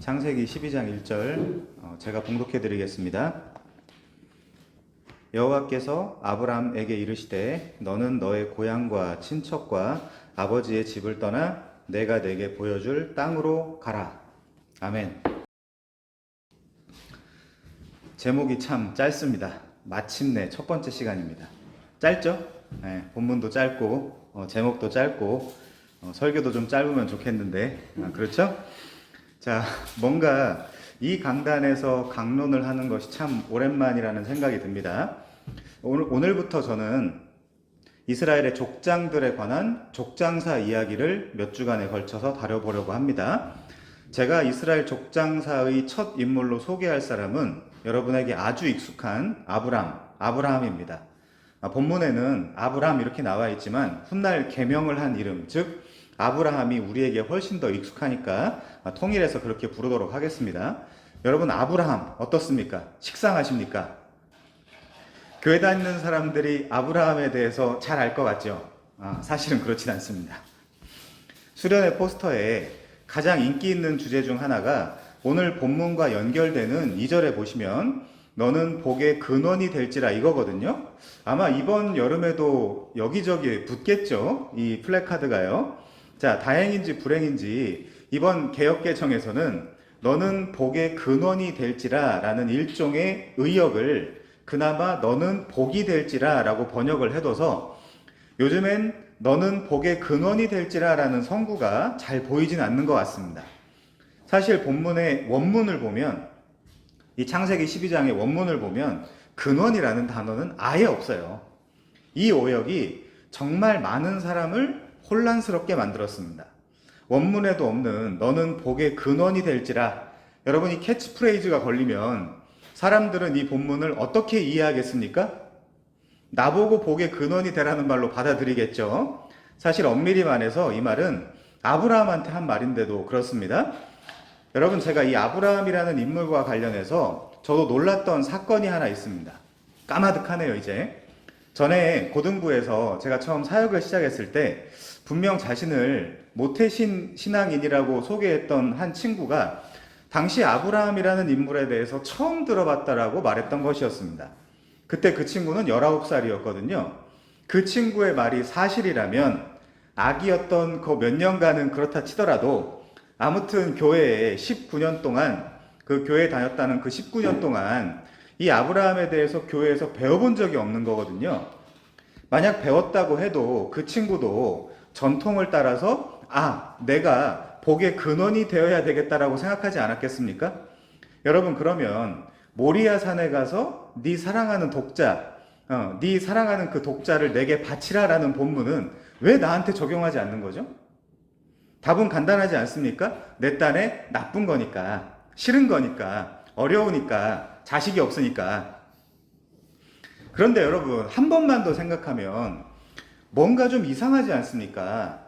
창세기 12장 1절 제가 봉독해 드리겠습니다. 여호와께서 아브람에게 이르시되 너는 너의 고향과 친척과 아버지의 집을 떠나 내가 내게 보여줄 땅으로 가라. 아멘. 제목이 참 짧습니다. 마침내 첫 번째 시간입니다. 짧죠? 네, 본문도 짧고 제목도 짧고 설교도 좀 짧으면 좋겠는데 그렇죠? 자, 뭔가 이 강단에서 강론을 하는 것이 참 오랜만이라는 생각이 듭니다. 오늘부터 저는 이스라엘의 족장들에 관한 족장사 이야기를 몇 주간에 걸쳐서 다뤄보려고 합니다. 제가 이스라엘 족장사의 첫 인물로 소개할 사람은 여러분에게 아주 익숙한 아브라함입니다. 본문에는 아브람 이렇게 나와 있지만 훗날 개명을 한 이름, 즉 아브라함이 우리에게 훨씬 더 익숙하니까 통일해서 그렇게 부르도록 하겠습니다. 여러분, 아브라함 어떻습니까? 식상하십니까? 교회 다니는 사람들이 아브라함에 대해서 잘 알 것 같죠? 사실은 그렇진 않습니다. 수련회 포스터에 가장 인기 있는 주제 중 하나가 오늘 본문과 연결되는 2절에 보시면 너는 복의 근원이 될지라 이거거든요. 아마 이번 여름에도 여기저기 붙겠죠, 이 플래카드가요. 자, 다행인지 불행인지 이번 개역개정에서는 너는 복의 근원이 될지라 라는 일종의 의역을 그나마 너는 복이 될지라 라고 번역을 해둬서 요즘엔 너는 복의 근원이 될지라 라는 성구가 잘 보이진 않는 것 같습니다. 사실 본문의 원문을 보면, 이 창세기 12장의 원문을 보면 근원이라는 단어는 아예 없어요. 이 오역이 정말 많은 사람을 혼란스럽게 만들었습니다. 원문에도 없는 너는 복의 근원이 될지라. 여러분, 이 캐치프레이즈가 걸리면 사람들은 이 본문을 어떻게 이해하겠습니까? 나보고 복의 근원이 되라는 말로 받아들이겠죠. 사실 엄밀히 말해서 이 말은 아브라함한테 한 말인데도 그렇습니다. 여러분, 제가 이 아브라함이라는 인물과 관련해서 저도 놀랐던 사건이 하나 있습니다. 까마득하네요, 이제. 전에 고등부에서 제가 처음 사역을 시작했을 때 분명 자신을 모태신 신앙인이라고 소개했던 한 친구가 당시 아브라함이라는 인물에 대해서 처음 들어봤다라고 말했던 것이었습니다. 그때 그 친구는 19살이었거든요. 그 친구의 말이 사실이라면 아기였던 그 몇 년간은 그렇다 치더라도 아무튼 교회에 19년 동안 그 교회에 다녔다는 그 19년 동안 이 아브라함에 대해서 교회에서 배워본 적이 없는 거거든요. 만약 배웠다고 해도 그 친구도 전통을 따라서 내가 복의 근원이 되어야 되겠다라고 생각하지 않았겠습니까? 여러분, 그러면 모리아 산에 가서 네 사랑하는 독자, 네 사랑하는 그 독자를 내게 바치라라는 본문은 왜 나한테 적용하지 않는 거죠? 답은 간단하지 않습니까? 내 딴에 나쁜 거니까, 싫은 거니까, 어려우니까, 자식이 없으니까. 그런데 여러분, 한 번만 더 생각하면 뭔가 좀 이상하지 않습니까?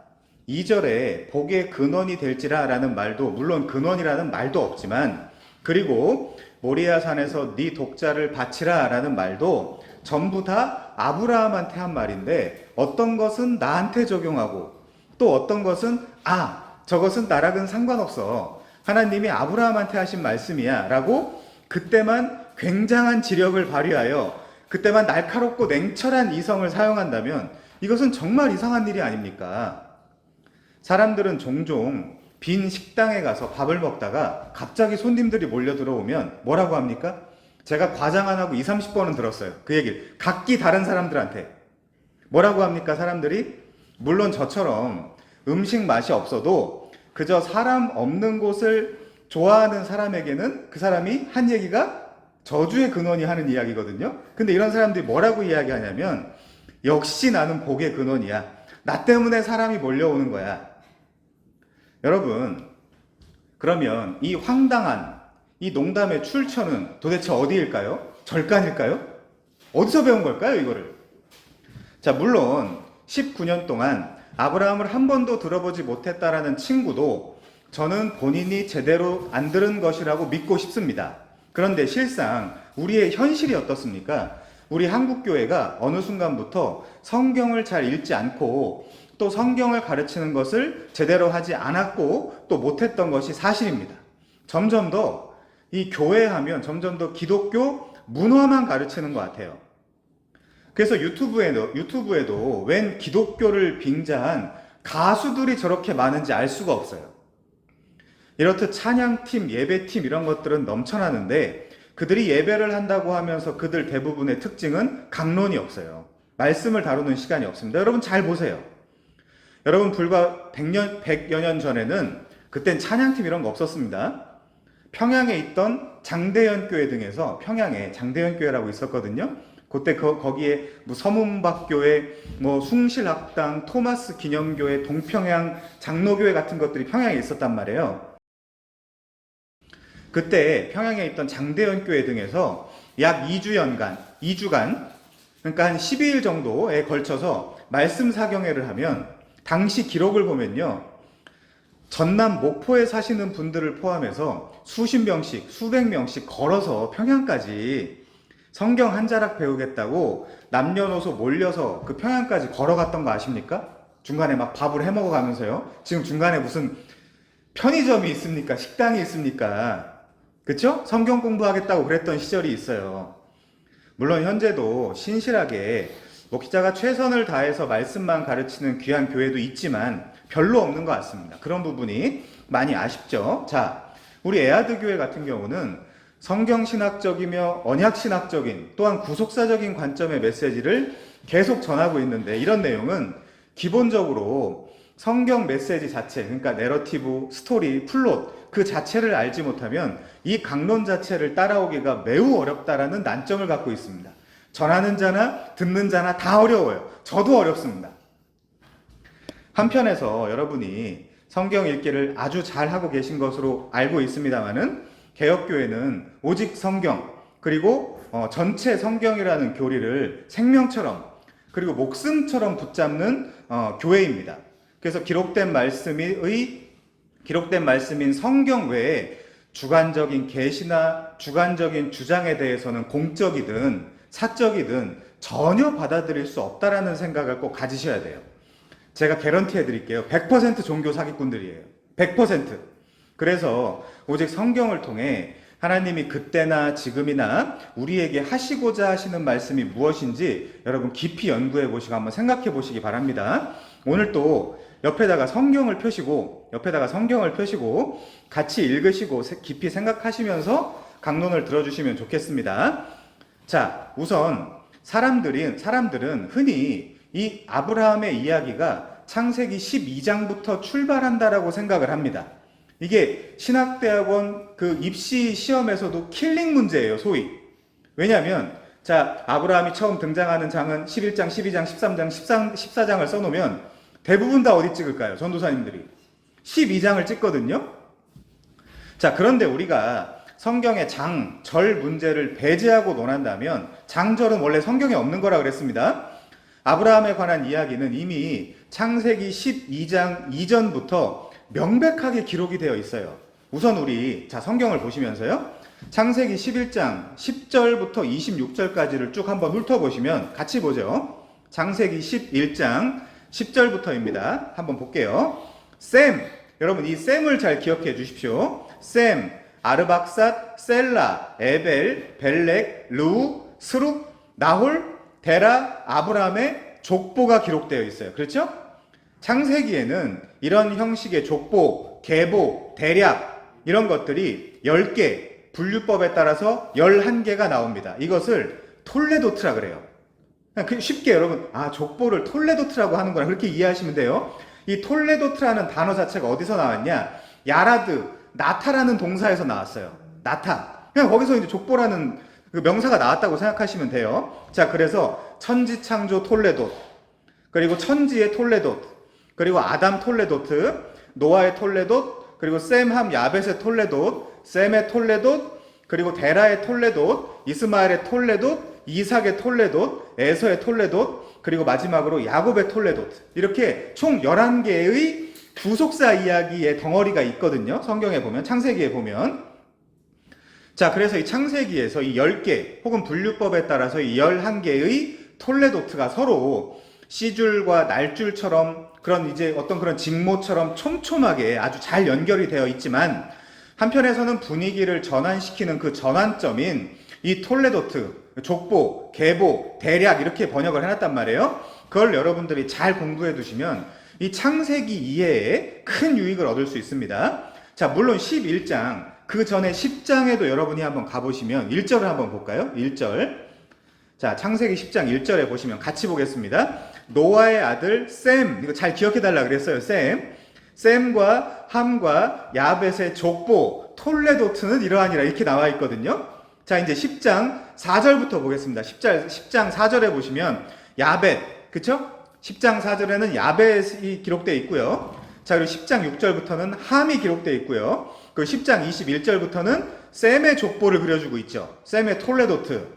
2절에 복의 근원이 될지라 라는 말도, 물론 근원이라는 말도 없지만, 그리고 모리아 산에서 네 독자를 바치라 라는 말도 전부 다 아브라함한테 한 말인데 어떤 것은 나한테 적용하고 또 어떤 것은 저것은 나랑은 상관없어, 하나님이 아브라함한테 하신 말씀이야 라고 그때만 굉장한 지력을 발휘하여 그때만 날카롭고 냉철한 이성을 사용한다면 이것은 정말 이상한 일이 아닙니까? 사람들은 종종 빈 식당에 가서 밥을 먹다가 갑자기 손님들이 몰려 들어오면 뭐라고 합니까? 제가 과장 안 하고 20-30번은 들었어요. 그 얘기를. 각기 다른 사람들한테. 뭐라고 합니까, 사람들이? 물론 저처럼 음식 맛이 없어도 그저 사람 없는 곳을 좋아하는 사람에게는 그 사람이 한 얘기가 저주의 근원이 하는 이야기거든요. 근데 이런 사람들이 뭐라고 이야기하냐면 역시 나는 복의 근원이야. 나 때문에 사람이 몰려오는 거야. 여러분, 그러면 이 황당한 이 농담의 출처는 도대체 어디일까요? 절간일까요? 어디서 배운 걸까요, 이거를? 자, 물론 19년 동안 아브라함을 한 번도 들어보지 못했다라는 친구도 저는 본인이 제대로 안 들은 것이라고 믿고 싶습니다. 그런데 실상 우리의 현실이 어떻습니까? 우리 한국교회가 어느 순간부터 성경을 잘 읽지 않고 또 성경을 가르치는 것을 제대로 하지 않았고 또 못했던 것이 사실입니다. 점점 더 이 교회 하면 점점 더 기독교 문화만 가르치는 것 같아요. 그래서 유튜브에도 웬 기독교를 빙자한 가수들이 저렇게 많은지 알 수가 없어요. 이렇듯 찬양팀, 예배팀 이런 것들은 넘쳐나는데 그들이 예배를 한다고 하면서 그들 대부분의 특징은 강론이 없어요. 말씀을 다루는 시간이 없습니다. 여러분 잘 보세요. 여러분 불과 100여 년 전에는 그땐 찬양팀 이런 거 없었습니다. 평양에 있던 장대현 교회 등에서 평양에 장대현 교회라고 있었거든요. 그때 거기에 뭐 서문박교회, 뭐 숭실학당, 토마스 기념교회, 동평양 장로교회 같은 것들이 평양에 있었단 말이에요. 그때 평양에 있던 장대현 교회 등에서 약 2주간 그러니까 한 12일 정도에 걸쳐서 말씀 사경회를 하면 당시 기록을 보면요. 전남 목포에 사시는 분들을 포함해서 수십 명씩, 수백 명씩 걸어서 평양까지 성경 한 자락 배우겠다고 남녀노소 몰려서 그 평양까지 걸어갔던 거 아십니까? 중간에 막 밥을 해 먹어가면서요. 지금 중간에 무슨 편의점이 있습니까? 식당이 있습니까? 그쵸? 성경 공부하겠다고 그랬던 시절이 있어요. 물론 현재도 신실하게 목자가 최선을 다해서 말씀만 가르치는 귀한 교회도 있지만 별로 없는 것 같습니다. 그런 부분이 많이 아쉽죠. 자, 우리 에아드 교회 같은 경우는 성경신학적이며 언약신학적인 또한 구속사적인 관점의 메시지를 계속 전하고 있는데 이런 내용은 기본적으로 성경 메시지 자체, 그러니까 내러티브, 스토리, 플롯 그 자체를 알지 못하면 이 강론 자체를 따라오기가 매우 어렵다라는 난점을 갖고 있습니다. 전하는 자나 듣는 자나 다 어려워요. 저도 어렵습니다. 한편에서 여러분이 성경 읽기를 아주 잘하고 계신 것으로 알고 있습니다만은 개혁교회는 오직 성경 그리고 전체 성경이라는 교리를 생명처럼 그리고 목숨처럼 붙잡는 교회입니다. 그래서 기록된 말씀인 성경 외에 주관적인 계시나 주관적인 주장에 대해서는 공적이든 사적이든 전혀 받아들일 수 없다라는 생각을 꼭 가지셔야 돼요. 제가 개런티 해드릴게요. 100% 종교 사기꾼들이에요. 100%. 그래서 오직 성경을 통해 하나님이 그때나 지금이나 우리에게 하시고자 하시는 말씀이 무엇인지 여러분 깊이 연구해 보시고 한번 생각해 보시기 바랍니다. 오늘 또 옆에다가 성경을 펴시고 같이 읽으시고 깊이 생각하시면서 강론을 들어주시면 좋겠습니다. 자, 우선 사람들은 흔히 이 아브라함의 이야기가 창세기 12장부터 출발한다라고 생각을 합니다. 이게 신학대학원 그 입시 시험에서도 킬링 문제예요, 소위. 왜냐하면 자, 아브라함이 처음 등장하는 장은 11장, 12장, 13장, 14장을 써놓으면 대부분 다 어디 찍을까요? 전도사님들이 12장을 찍거든요. 자, 그런데 우리가 성경의 장, 절 문제를 배제하고 논한다면 장절은 원래 성경에 없는 거라 그랬습니다. 아브라함에 관한 이야기는 이미 창세기 12장 이전부터 명백하게 기록이 되어 있어요. 우선 우리 성경을 보시면서요. 창세기 11장 10절부터 26절까지를 쭉 한번 훑어보시면 같이 보죠. 창세기 11장 10절부터입니다. 한번 볼게요. 셈, 여러분 이 셈을 잘 기억해 주십시오. 셈, 아르박삿, 셀라, 에벨, 벨렉, 루, 스룩, 나홀, 데라, 아브라함의 족보가 기록되어 있어요. 그렇죠? 창세기에는 이런 형식의 족보, 계보, 대략 이런 것들이 10개, 분류법에 따라서 11개가 나옵니다. 이것을 톨레도트라 그래요. 그냥 쉽게 여러분 족보를 톨레도트라고 하는구나 그렇게 이해하시면 돼요. 이 톨레도트라는 단어 자체가 어디서 나왔냐? 야라드, 나타라는 동사에서 나왔어요. 나타. 그냥 거기서 이제 족보라는 그 명사가 나왔다고 생각하시면 돼요. 자, 그래서 천지창조 톨레돗, 그리고 천지의 톨레돗, 그리고 아담 톨레도트, 노아의 톨레돗, 그리고 셈함 야벳의 톨레돗, 셈의 톨레돗, 그리고 데라의 톨레돗, 이스마엘의 톨레돗, 이삭의 톨레돗, 에서의 톨레돗, 그리고 마지막으로 야곱의 톨레돗. 이렇게 총 11개의 구속사 이야기의 덩어리가 있거든요. 성경에 보면, 창세기에 보면. 자, 그래서 이 창세기에서 이 10개 혹은 분류법에 따라서 이 11개의 톨레도트가 서로 씨줄과 날줄처럼 그런 이제 어떤 그런 직모처럼 촘촘하게 아주 잘 연결이 되어 있지만 한편에서는 분위기를 전환시키는 그 전환점인 이 톨레도트, 족보, 계보, 대략 이렇게 번역을 해놨단 말이에요. 그걸 여러분들이 잘 공부해 두시면 이 창세기 이해에 큰 유익을 얻을 수 있습니다. 자, 물론 11장, 그 전에 10장에도 여러분이 한번 가보시면 1절을 한번 볼까요? 1절. 자, 창세기 10장 1절에 보시면 같이 보겠습니다. 노아의 아들 셈, 이거 잘 기억해 달라 그랬어요. 셈과 함과 야벳의 족보 톨레도트는 이러하니라 이렇게 나와 있거든요. 자, 이제 10장 4절부터 보겠습니다. 10장 4절에 보시면 야벳, 그쵸? 10장 4절에는 야벳이 기록되어 있고요. 자, 그리고 10장 6절부터는 함이 기록되어 있고요. 그리고 10장 21절부터는 셈의 족보를 그려주고 있죠. 셈의 톨레도트.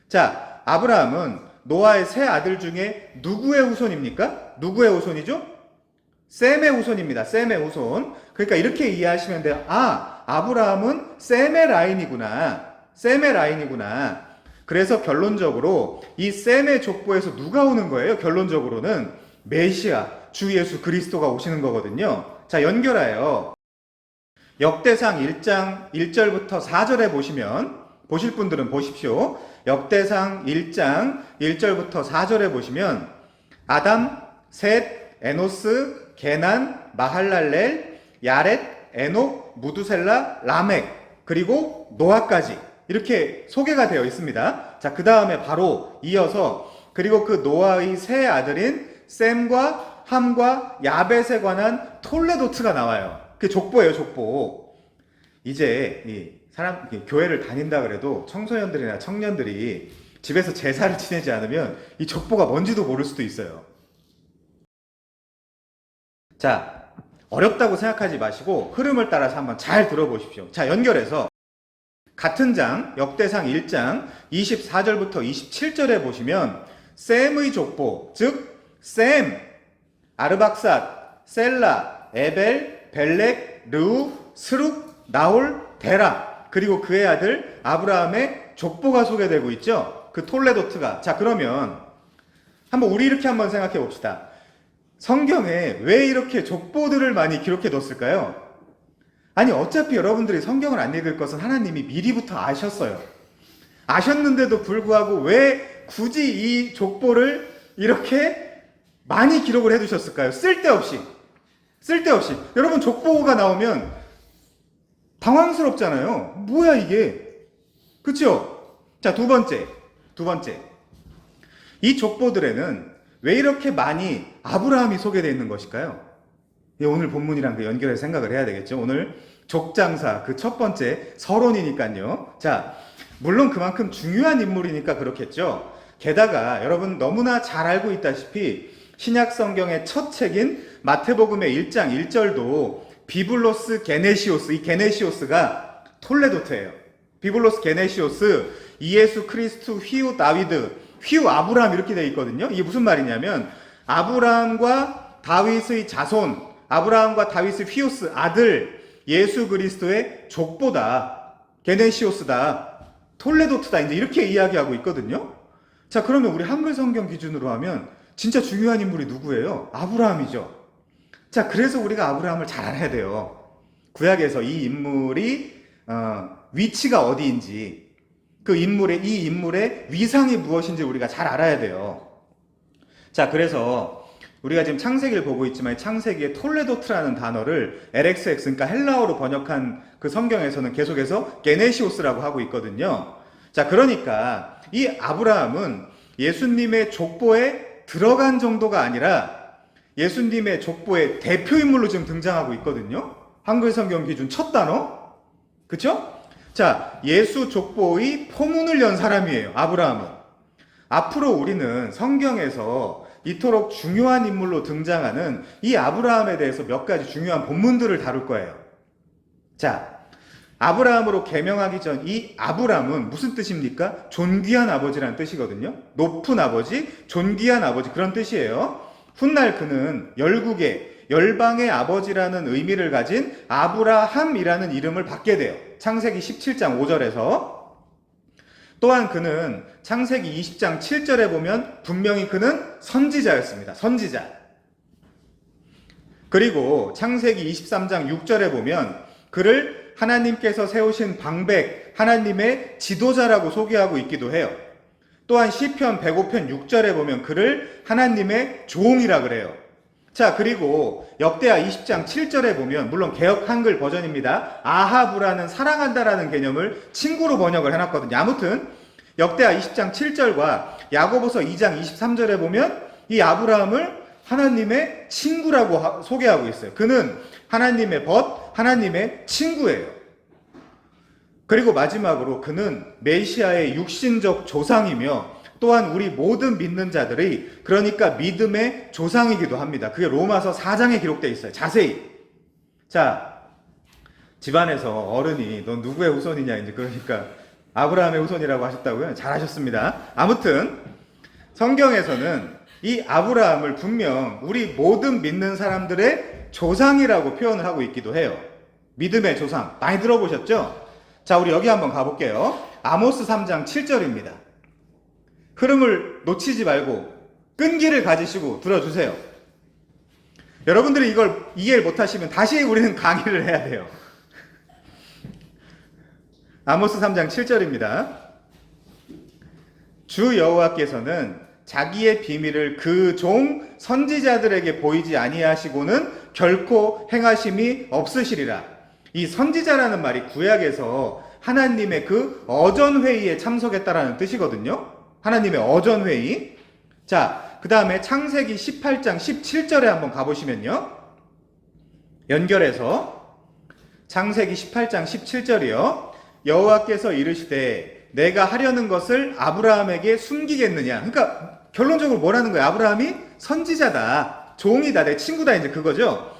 자, 아브라함은 노아의 세 아들 중에 누구의 후손입니까? 누구의 후손이죠? 셈의 후손입니다. 셈의 후손. 그러니까 이렇게 이해하시면 돼요. 아, 아브라함은 셈의 라인이구나. 셈의 라인이구나. 그래서 결론적으로 이 셈의 족보에서 누가 오는 거예요? 결론적으로는 메시아, 주 예수 그리스도가 오시는 거거든요. 자, 연결하여 역대상 1장 1절부터 4절에 보시면, 보실 분들은 보십시오. 역대상 1장 1절부터 4절에 보시면 아담, 셋, 에노스, 게난, 마할랄렐, 야렛, 에녹, 무두셀라, 라멕, 그리고 노아까지 이렇게 소개가 되어 있습니다. 자, 그 다음에 바로 이어서 그리고 그 노아의 세 아들인 셈과 함과 야벳에 관한 톨레도트가 나와요. 그 족보예요, 족보. 이제 교회를 다닌다 그래도 청소년들이나 청년들이 집에서 제사를 지내지 않으면 이 족보가 뭔지도 모를 수도 있어요. 자, 어렵다고 생각하지 마시고 흐름을 따라서 한번 잘 들어보십시오. 자, 연결해서 같은 장, 역대상 1장 24절부터 27절에 보시면 셈의 족보, 즉 셈, 아르박삿, 셀라, 에벨, 벨렉, 르우, 스룩, 나홀, 데라, 그리고 그의 아들 아브라함의 족보가 소개되고 있죠. 그 톨레도트가. 자, 그러면 한번 우리 이렇게 한번 생각해 봅시다. 성경에 왜 이렇게 족보들을 많이 기록해 뒀을까요? 아니, 어차피 여러분들이 성경을 안 읽을 것은 하나님이 미리부터 아셨어요. 아셨는데도 불구하고 왜 굳이 이 족보를 이렇게 많이 기록을 해두셨을까요? 쓸데없이. 여러분, 족보가 나오면 당황스럽잖아요. 뭐야 이게? 그쵸? 자, 두 번째. 이 족보들에는 왜 이렇게 많이 아브라함이 소개되어 있는 것일까요? 오늘 본문이랑 그 연결해서 생각을 해야 되겠죠. 오늘 족장사 그 첫 번째 서론이니까요. 자, 물론 그만큼 중요한 인물이니까 그렇겠죠. 게다가 여러분 너무나 잘 알고 있다시피 신약 성경의 첫 책인 마태복음의 1장 1절도 비블로스 게네시오스, 이 게네시오스가 톨레도트예요. 비블로스 게네시오스, 이예수 크리스투 휘우 다위드, 휘우 아브라함 이렇게 되어 있거든요. 이게 무슨 말이냐면 아브라함과 다윗의 자손, 아브라함과 다윗의 휘우스 아들 예수 그리스도의 족보다, 게네시오스다, 톨레도트다, 이제 이렇게 이야기하고 있거든요. 자, 그러면 우리 한글 성경 기준으로 하면 진짜 중요한 인물이 누구예요? 아브라함이죠. 자, 그래서 우리가 아브라함을 잘 알아야 돼요. 구약에서 이 인물이 위치가 어디인지, 이 인물의 위상이 무엇인지 우리가 잘 알아야 돼요. 자, 그래서 우리가 지금 창세기를 보고 있지만 창세기의 톨레도트라는 단어를 LXX, 그러니까 헬라어로 번역한 그 성경에서는 계속해서 게네시오스라고 하고 있거든요. 자, 그러니까 이 아브라함은 예수님의 족보에 들어간 정도가 아니라 예수님의 족보의 대표인물로 지금 등장하고 있거든요. 한글 성경 기준 첫 단어. 그쵸? 자, 예수 족보의 포문을 연 사람이에요, 아브라함은. 앞으로 우리는 성경에서 이토록 중요한 인물로 등장하는 이 아브라함에 대해서 몇 가지 중요한 본문들을 다룰 거예요. 자, 아브라함으로 개명하기 전 이 아브람은 무슨 뜻입니까? 존귀한 아버지라는 뜻이거든요. 높은 아버지, 존귀한 아버지, 그런 뜻이에요. 훗날 그는 열국의, 열방의 아버지라는 의미를 가진 아브라함이라는 이름을 받게 돼요. 창세기 17장 5절에서. 또한 그는 창세기 20장 7절에 보면 분명히 그는 선지자였습니다. 선지자. 그리고 창세기 23장 6절에 보면 그를 하나님께서 세우신 방백, 하나님의 지도자라고 소개하고 있기도 해요. 또한 시편 105편 6절에 보면 그를 하나님의 종이라 그래요. 자, 그리고 역대하 20장 7절에 보면, 물론 개역 한글 버전입니다. 아하브라는 사랑한다라는 개념을 친구로 번역을 해놨거든요. 아무튼 역대하 20장 7절과 야고보서 2장 23절에 보면 이 아브라함을 하나님의 친구라고 소개하고 있어요. 그는 하나님의 벗, 하나님의 친구예요. 그리고 마지막으로 그는 메시아의 육신적 조상이며 또한 우리 모든 믿는 자들이, 그러니까 믿음의 조상이기도 합니다. 그게 로마서 4장에 기록되어 있어요. 자세히. 자, 집안에서 어른이 넌 누구의 후손이냐 이제 그러니까 아브라함의 후손이라고 하셨다고요? 잘하셨습니다. 아무튼 성경에서는 이 아브라함을 분명 우리 모든 믿는 사람들의 조상이라고 표현을 하고 있기도 해요. 믿음의 조상. 많이 들어보셨죠? 자, 우리 여기 한번 가볼게요. 아모스 3장 7절입니다. 흐름을 놓치지 말고 끈기를 가지시고 들어주세요. 여러분들이 이걸 이해를 못하시면 다시 우리는 강의를 해야 돼요. 아모스 3장 7절입니다. 주 여호와께서는 자기의 비밀을 그 종 선지자들에게 보이지 아니하시고는 결코 행하심이 없으시리라. 이 선지자라는 말이 구약에서 하나님의 그 어전회의에 참석했다라는 뜻이거든요. 하나님의 어전회의. 자, 그 다음에 창세기 18장 17절에 한번 가보시면요. 연결해서 창세기 18장 17절이요. 여호와께서 이르시되 내가 하려는 것을 아브라함에게 숨기겠느냐. 그러니까 결론적으로 뭐라는 거예요? 아브라함이 선지자다, 종이다, 내 친구다, 이제 그거죠.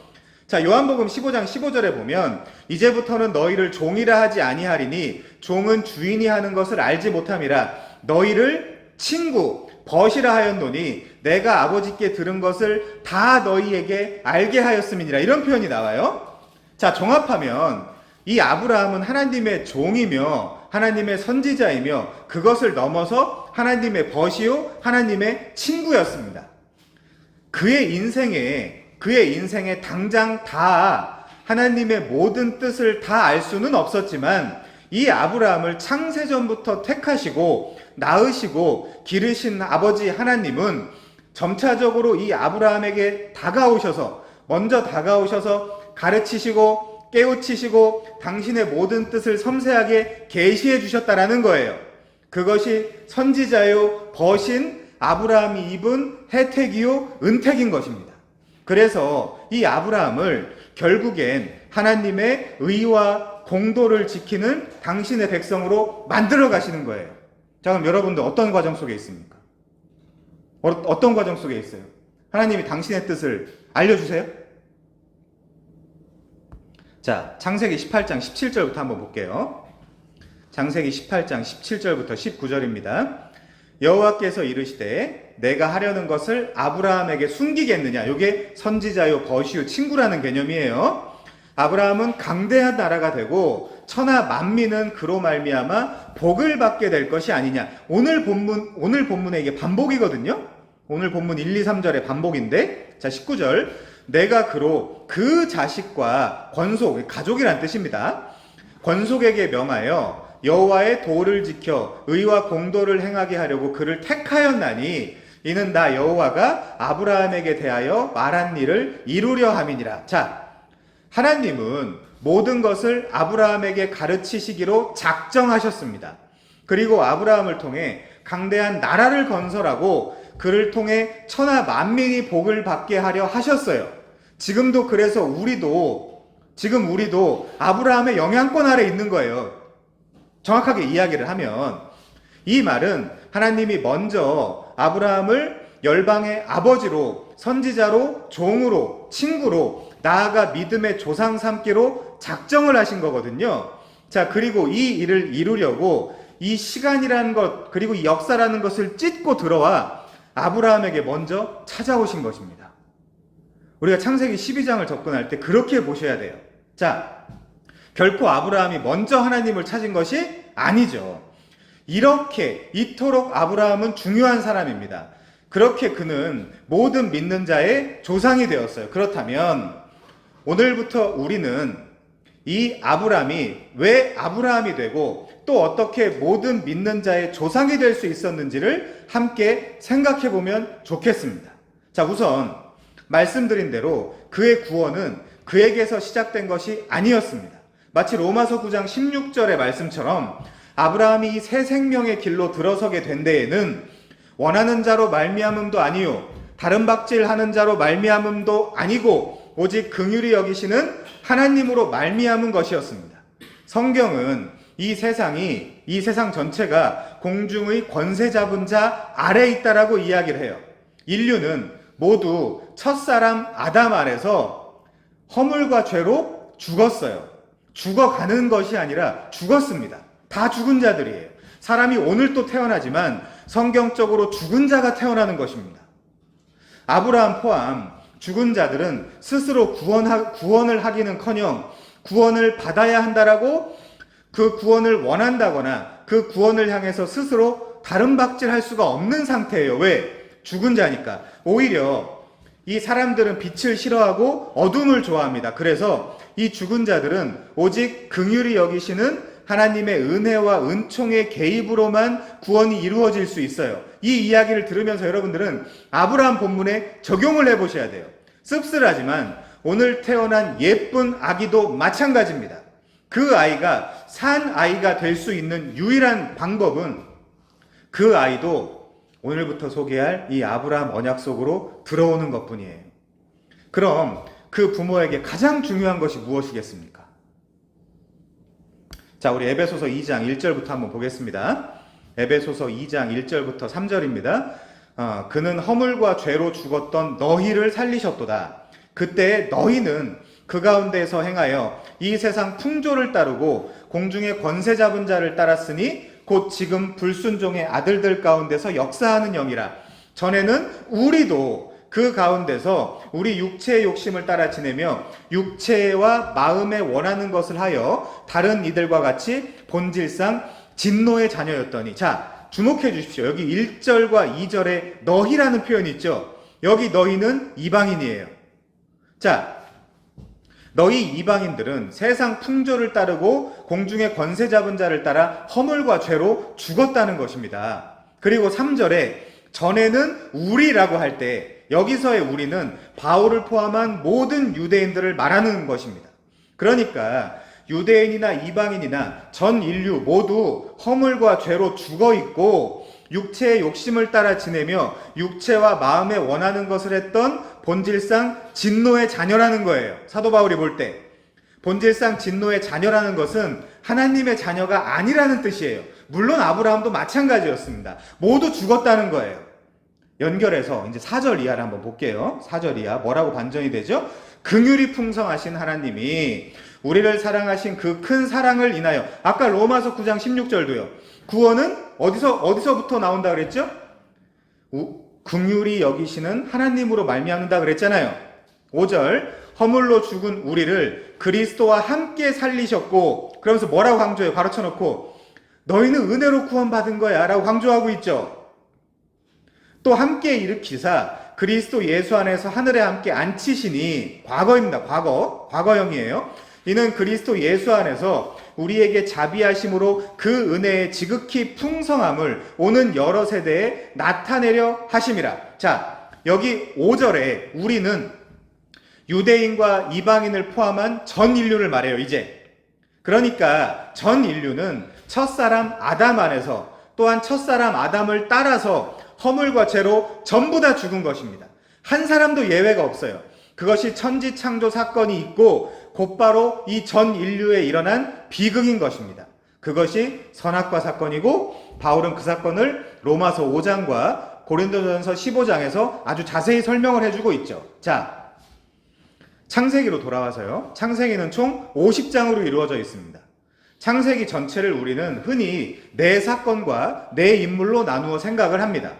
자, 요한복음 15장 15절에 보면 이제부터는 너희를 종이라 하지 아니하리니 종은 주인이 하는 것을 알지 못함이라. 너희를 친구, 벗이라 하였노니 내가 아버지께 들은 것을 다 너희에게 알게 하였음이니라. 이런 표현이 나와요. 자, 종합하면 이 아브라함은 하나님의 종이며 하나님의 선지자이며 그것을 넘어서 하나님의 벗이요 하나님의 친구였습니다. 그의 인생에 당장 다 하나님의 모든 뜻을 다 알 수는 없었지만 이 아브라함을 창세전부터 택하시고 낳으시고 기르신 아버지 하나님은 점차적으로 이 아브라함에게 먼저 다가오셔서 가르치시고 깨우치시고 당신의 모든 뜻을 섬세하게 계시해 주셨다라는 거예요. 그것이 선지자요 벗인 아브라함이 입은 혜택이요 은택인 것입니다. 그래서 이 아브라함을 결국엔 하나님의 의와 공도를 지키는 당신의 백성으로 만들어 가시는 거예요. 자, 그럼 여러분들 어떤 과정 속에 있습니까? 어떤 과정 속에 있어요? 하나님이 당신의 뜻을 알려주세요. 자, 창세기 18장 17절부터 한번 볼게요. 창세기 18장 17절부터 19절입니다. 여호와께서 이르시되 내가 하려는 것을 아브라함에게 숨기겠느냐. 이게 선지자요 벗이요 친구라는 개념이에요. 아브라함은 강대한 나라가 되고 천하 만민은 그로 말미암아 복을 받게 될 것이 아니냐. 오늘 본문에 이게 반복이거든요. 오늘 본문 1, 2, 3절의 반복인데, 자 19절 내가 그로 그 자식과 권속, 가족이란 뜻입니다. 권속에게 명하여 여호와의 도를 지켜 의와 공도를 행하게 하려고 그를 택하였나니 이는 나 여호와가 아브라함에게 대하여 말한 일을 이루려 함이니라. 자, 하나님은 모든 것을 아브라함에게 가르치시기로 작정하셨습니다. 그리고 아브라함을 통해 강대한 나라를 건설하고 그를 통해 천하 만민이 복을 받게 하려 하셨어요. 지금도 그래서 우리도 아브라함의 영향권 아래 있는 거예요. 정확하게 이야기를 하면 이 말은 하나님이 먼저 아브라함을 열방의 아버지로, 선지자로, 종으로, 친구로, 나아가 믿음의 조상 삼기로 작정을 하신 거거든요. 자, 그리고 이 일을 이루려고 이 시간이라는 것, 그리고 이 역사라는 것을 찢고 들어와 아브라함에게 먼저 찾아오신 것입니다. 우리가 창세기 12장을 접근할 때 그렇게 보셔야 돼요. 자, 결코 아브라함이 먼저 하나님을 찾은 것이 아니죠. 이토록 아브라함은 중요한 사람입니다. 그렇게 그는 모든 믿는 자의 조상이 되었어요. 그렇다면 오늘부터 우리는 이 아브라함이 왜 아브라함이 되고 또 어떻게 모든 믿는 자의 조상이 될 수 있었는지를 함께 생각해 보면 좋겠습니다. 자, 우선 말씀드린 대로 그의 구원은 그에게서 시작된 것이 아니었습니다. 마치 로마서 9장 16절의 말씀처럼 아브라함이 이 새 생명의 길로 들어서게 된 데에는 원하는 자로 말미암음도 아니요 다른 박질하는 자로 말미암음도 아니고 오직 긍휼히 여기시는 하나님으로 말미암은 것이었습니다. 성경은 이 세상 전체가 공중의 권세 잡은 자 아래에 있다라고 이야기를 해요. 인류는 모두 첫사람 아담 아래서 허물과 죄로 죽었어요. 죽어가는 것이 아니라 죽었습니다. 다 죽은 자들이에요. 사람이 오늘 또 태어나지만 성경적으로 죽은 자가 태어나는 것입니다. 아브라함 포함 죽은 자들은 스스로 구원을 하기는커녕 구원을 받아야 한다라고 그 구원을 원한다거나 그 구원을 향해서 스스로 다른 박질할 수가 없는 상태예요. 왜? 죽은 자니까. 오히려 이 사람들은 빛을 싫어하고 어둠을 좋아합니다. 그래서 이 죽은 자들은 오직 긍휼히 여기시는 하나님의 은혜와 은총의 개입으로만 구원이 이루어질 수 있어요. 이 이야기를 들으면서 여러분들은 아브라함 본문에 적용을 해보셔야 돼요. 씁쓸하지만 오늘 태어난 예쁜 아기도 마찬가지입니다. 그 아이가 산 아이가 될 수 있는 유일한 방법은 그 아이도 오늘부터 소개할 이 아브라함 언약 속으로 들어오는 것뿐이에요. 그럼 그 부모에게 가장 중요한 것이 무엇이겠습니까? 자, 우리 에베소서 2장 1절부터 한번 보겠습니다. 에베소서 2장 1절부터 3절입니다. 그는 허물과 죄로 죽었던 너희를 살리셨도다. 그때 너희는 그 가운데서 행하여 이 세상 풍조를 따르고 공중의 권세 잡은 자를 따랐으니 곧 지금 불순종의 아들들 가운데서 역사하는 영이라. 전에는 우리도 그 가운데서 우리 육체의 욕심을 따라 지내며 육체와 마음에 원하는 것을 하여 다른 이들과 같이 본질상 진노의 자녀였더니. 자, 주목해 주십시오. 여기 1절과 2절에 너희라는 표현이 있죠. 여기 너희는 이방인이에요. 자, 너희 이방인들은 세상 풍조를 따르고 공중의 권세 잡은 자를 따라 허물과 죄로 죽었다는 것입니다. 그리고 3절에 전에는 우리라고 할 때 여기서의 우리는 바울을 포함한 모든 유대인들을 말하는 것입니다. 그러니까 유대인이나 이방인이나 전 인류 모두 허물과 죄로 죽어 있고 육체의 욕심을 따라 지내며 육체와 마음에 원하는 것을 했던 본질상 진노의 자녀라는 거예요. 사도 바울이 볼 때 본질상 진노의 자녀라는 것은 하나님의 자녀가 아니라는 뜻이에요. 물론 아브라함도 마찬가지였습니다. 모두 죽었다는 거예요. 연결해서 이제 4절 이하를 한번 볼게요. 4절 이하 뭐라고 반전이 되죠? 긍휼이 풍성하신 하나님이 우리를 사랑하신 그 큰 사랑을 인하여, 아까 로마서 9장 16절도요. 구원은 어디서부터 나온다 그랬죠? 긍휼히 여기시는 하나님으로 말미암는다 그랬잖아요. 5절 허물로 죽은 우리를 그리스도와 함께 살리셨고, 그러면서 뭐라고 강조해요? 바로 쳐놓고 너희는 은혜로 구원받은 거야 라고 강조하고 있죠. 또 함께 일으키사 그리스도 예수 안에서 하늘에 함께 앉히시니, 과거입니다. 과거형이에요. 이는 그리스도 예수 안에서 우리에게 자비하심으로 그 은혜의 지극히 풍성함을 오는 여러 세대에 나타내려 하심이라. 자, 여기 5절에 우리는 유대인과 이방인을 포함한 전 인류를 말해요. 이제 그러니까 전 인류는 첫사람 아담 안에서, 또한 첫사람 아담을 따라서 허물과 죄로 전부 다 죽은 것입니다. 한 사람도 예외가 없어요. 그것이 천지창조 사건이 있고 곧바로 이 전 인류에 일어난 비극인 것입니다. 그것이 선악과 사건이고, 바울은 그 사건을 로마서 5장과 고린도전서 15장에서 아주 자세히 설명을 해주고 있죠. 자, 창세기로 돌아와서요. 창세기는 총 50장으로 이루어져 있습니다. 창세기 전체를 우리는 흔히 네 사건과 네 인물로 나누어 생각을 합니다.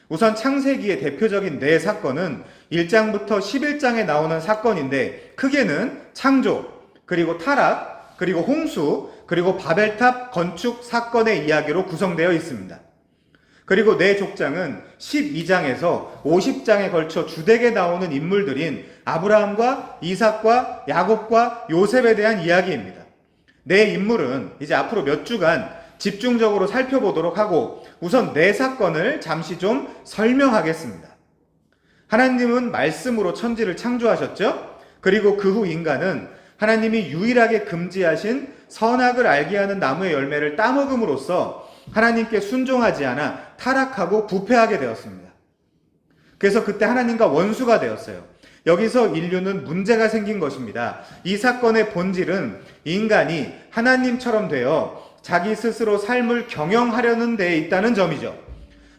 우선 창세기의 대표적인 네 사건은 1장부터 11장에 나오는 사건인데, 크게는 창조, 그리고 타락, 그리고 홍수, 그리고 바벨탑 건축 사건의 이야기로 구성되어 있습니다. 그리고 내 족장은 12장에서 50장에 걸쳐 주되게 나오는 인물들인 아브라함과 이삭과 야곱과 요셉에 대한 이야기입니다. 내 인물은 이제 앞으로 몇 주간 집중적으로 살펴보도록 하고 우선 네 사건을 잠시 좀 설명하겠습니다. 하나님은 말씀으로 천지를 창조하셨죠? 그리고 그 후 인간은 하나님이 유일하게 금지하신 선악을 알게 하는 나무의 열매를 따먹음으로써 하나님께 순종하지 않아 타락하고 부패하게 되었습니다. 그래서 그때 하나님과 원수가 되었어요. 여기서 인류는 문제가 생긴 것입니다. 이 사건의 본질은 인간이 하나님처럼 되어 자기 스스로 삶을 경영하려는 데에 있다는 점이죠.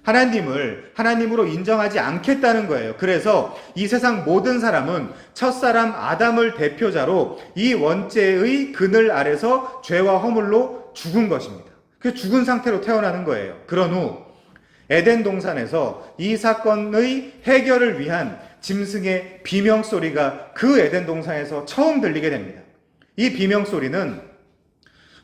하나님을 하나님으로 인정하지 않겠다는 거예요. 그래서 이 세상 모든 사람은 첫사람 아담을 대표자로 이 원죄의 그늘 아래서 죄와 허물로 죽은 것입니다. 그 죽은 상태로 태어나는 거예요. 그런 후 에덴 동산에서 이 사건의 해결을 위한 짐승의 비명소리가 그 에덴 동산에서 처음 들리게 됩니다. 이 비명소리는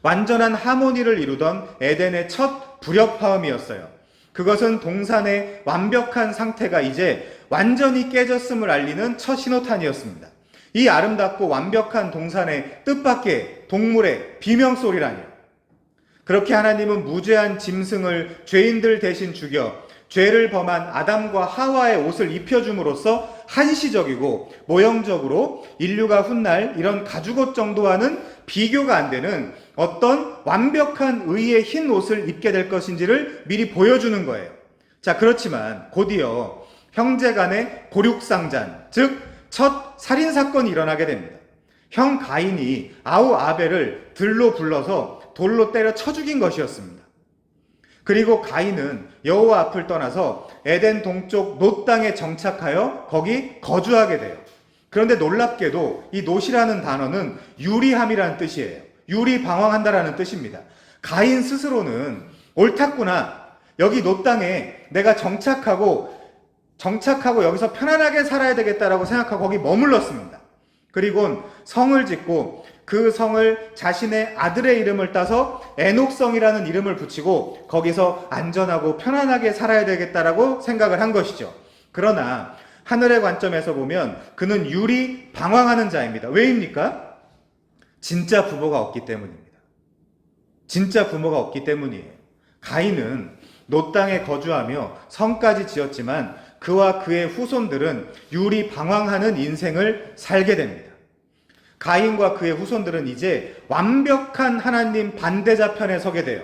완전한 하모니를 이루던 에덴의 첫 불협화음이었어요. 그것은 동산의 완벽한 상태가 이제 완전히 깨졌음을 알리는 첫 신호탄이었습니다. 이 아름답고 완벽한 동산의 뜻밖의 동물의 비명소리라니요. 그렇게 하나님은 무죄한 짐승을 죄인들 대신 죽여 죄를 범한 아담과 하와의 옷을 입혀줌으로써 한시적이고 모형적으로 인류가 훗날 이런 가죽옷 정도와는 비교가 안 되는 어떤 완벽한 의의 흰 옷을 입게 될 것인지를 미리 보여주는 거예요. 자, 그렇지만 곧이어 형제 간의 고륙상잔, 즉 첫 살인사건이 일어나게 됩니다. 형 가인이 아우 아벨을 들로 불러서 돌로 때려 쳐 죽인 것이었습니다. 그리고 가인은 여호와 앞을 떠나서 에덴 동쪽 놋 땅에 정착하여 거기 거주하게 돼요. 그런데 놀랍게도 이 놋이라는 단어는 유리함이라는 뜻이에요. 유리 방황한다라는 뜻입니다. 가인 스스로는 옳았구나. 여기 놋 땅에 내가 정착하고 여기서 편안하게 살아야 되겠다라고 생각하고 거기 머물렀습니다. 그리고 성을 짓고 그 성을 자신의 아들의 이름을 따서 에녹성이라는 이름을 붙이고 거기서 안전하고 편안하게 살아야 되겠다라고 생각을 한 것이죠. 그러나 하늘의 관점에서 보면 그는 유리 방황하는 자입니다. 왜입니까? 진짜 부모가 없기 때문입니다. 진짜 부모가 없기 때문이에요. 가인은 놋 땅에 거주하며 성까지 지었지만 그와 그의 후손들은 유리 방황하는 인생을 살게 됩니다. 가인과 그의 후손들은 이제 완벽한 하나님 반대자 편에 서게 돼요.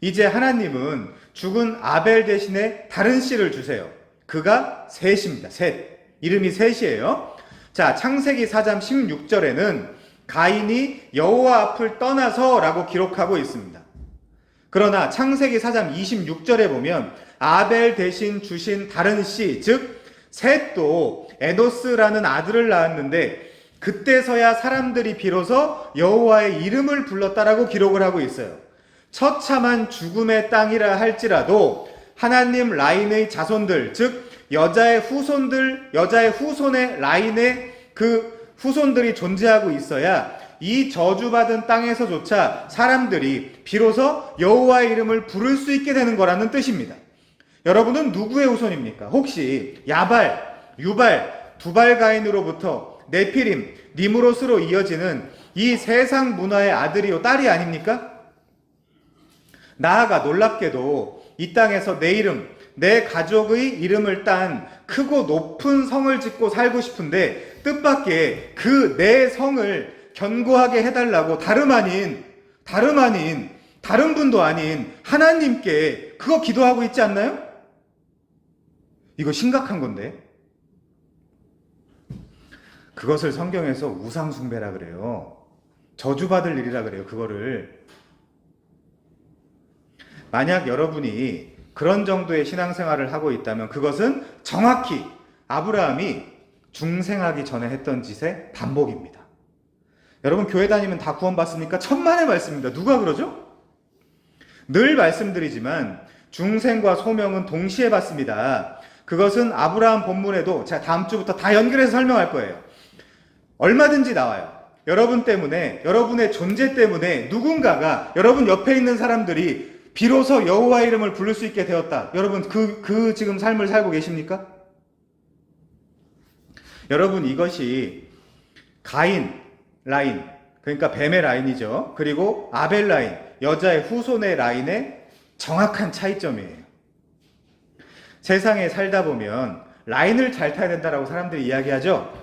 이제 하나님은 죽은 아벨 대신에 다른 씨를 주세요. 그가 셋입니다. 셋. 이름이 셋이에요. 자, 창세기 4장 16절에는 가인이 여호와 앞을 떠나서 라고 기록하고 있습니다. 그러나 창세기 4장 26절에 보면 아벨 대신 주신 다른 씨, 즉 셋도 에노스라는 아들을 낳았는데 그때서야 사람들이 비로소 여호와의 이름을 불렀다라고 기록을 하고 있어요. 처참한 죽음의 땅이라 할지라도 하나님 라인의 자손들, 즉 여자의 후손의 라인의 그 후손들이 존재하고 있어야 이 저주받은 땅에서조차 사람들이 비로소 여호와의 이름을 부를 수 있게 되는 거라는 뜻입니다. 여러분은 누구의 후손입니까? 혹시 야발, 유발, 두발 가인으로부터 네피림, 니무롯으로 이어지는 이 세상 문화의 아들이요 딸이 아닙니까? 나아가 놀랍게도 이 땅에서 내 이름, 내 가족의 이름을 딴 크고 높은 성을 짓고 살고 싶은데 뜻밖의 그 내 성을 견고하게 해달라고 다른 분도 아닌 하나님께 그거 기도하고 있지 않나요? 이거 심각한 건데. 그것을 성경에서 우상숭배라 그래요. 저주받을 일이라 그래요. 그거를. 만약 여러분이 그런 정도의 신앙생활을 하고 있다면 그것은 정확히 아브라함이 중생하기 전에 했던 짓의 반복입니다. 여러분 교회 다니면 다 구원받습니까? 천만의 말씀입니다. 누가 그러죠? 늘 말씀드리지만 중생과 소명은 동시에 받습니다. 그것은 아브라함 본문에도 제가 다음 주부터 다 연결해서 설명할 거예요. 얼마든지 나와요. 여러분 때문에, 여러분의 존재 때문에 누군가가 여러분 옆에 있는 사람들이 비로소 여호와 이름을 부를 수 있게 되었다. 여러분 그 지금 삶을 살고 계십니까? 여러분 이것이 가인 라인, 그러니까 뱀의 라인이죠. 그리고 아벨 라인, 여자의 후손의 라인의 정확한 차이점이에요. 세상에 살다 보면 라인을 잘 타야 된다라고 사람들이 이야기하죠.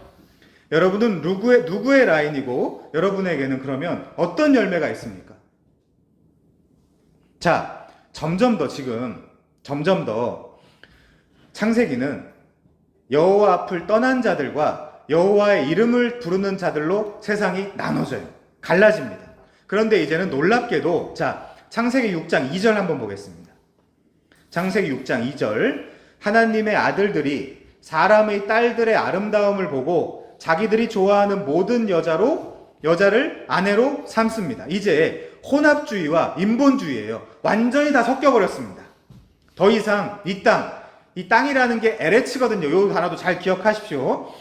여러분은 누구의 라인이고 여러분에게는 그러면 어떤 열매가 있습니까? 자, 점점 더 창세기는 여호와 앞을 떠난 자들과 여호와의 이름을 부르는 자들로 세상이 나눠져요. 갈라집니다. 그런데 이제는 놀랍게도 자, 창세기 6장 2절 한번 보겠습니다. 창세기 6장 2절 하나님의 아들들이 사람의 딸들의 아름다움을 보고 자기들이 좋아하는 모든 여자를 아내로 삼습니다. 이제 혼합주의와 인본주의예요. 완전히 다 섞여버렸습니다. 더 이상 이 땅이라는 게 에레츠거든요. 이 단어도 잘 기억하십시오.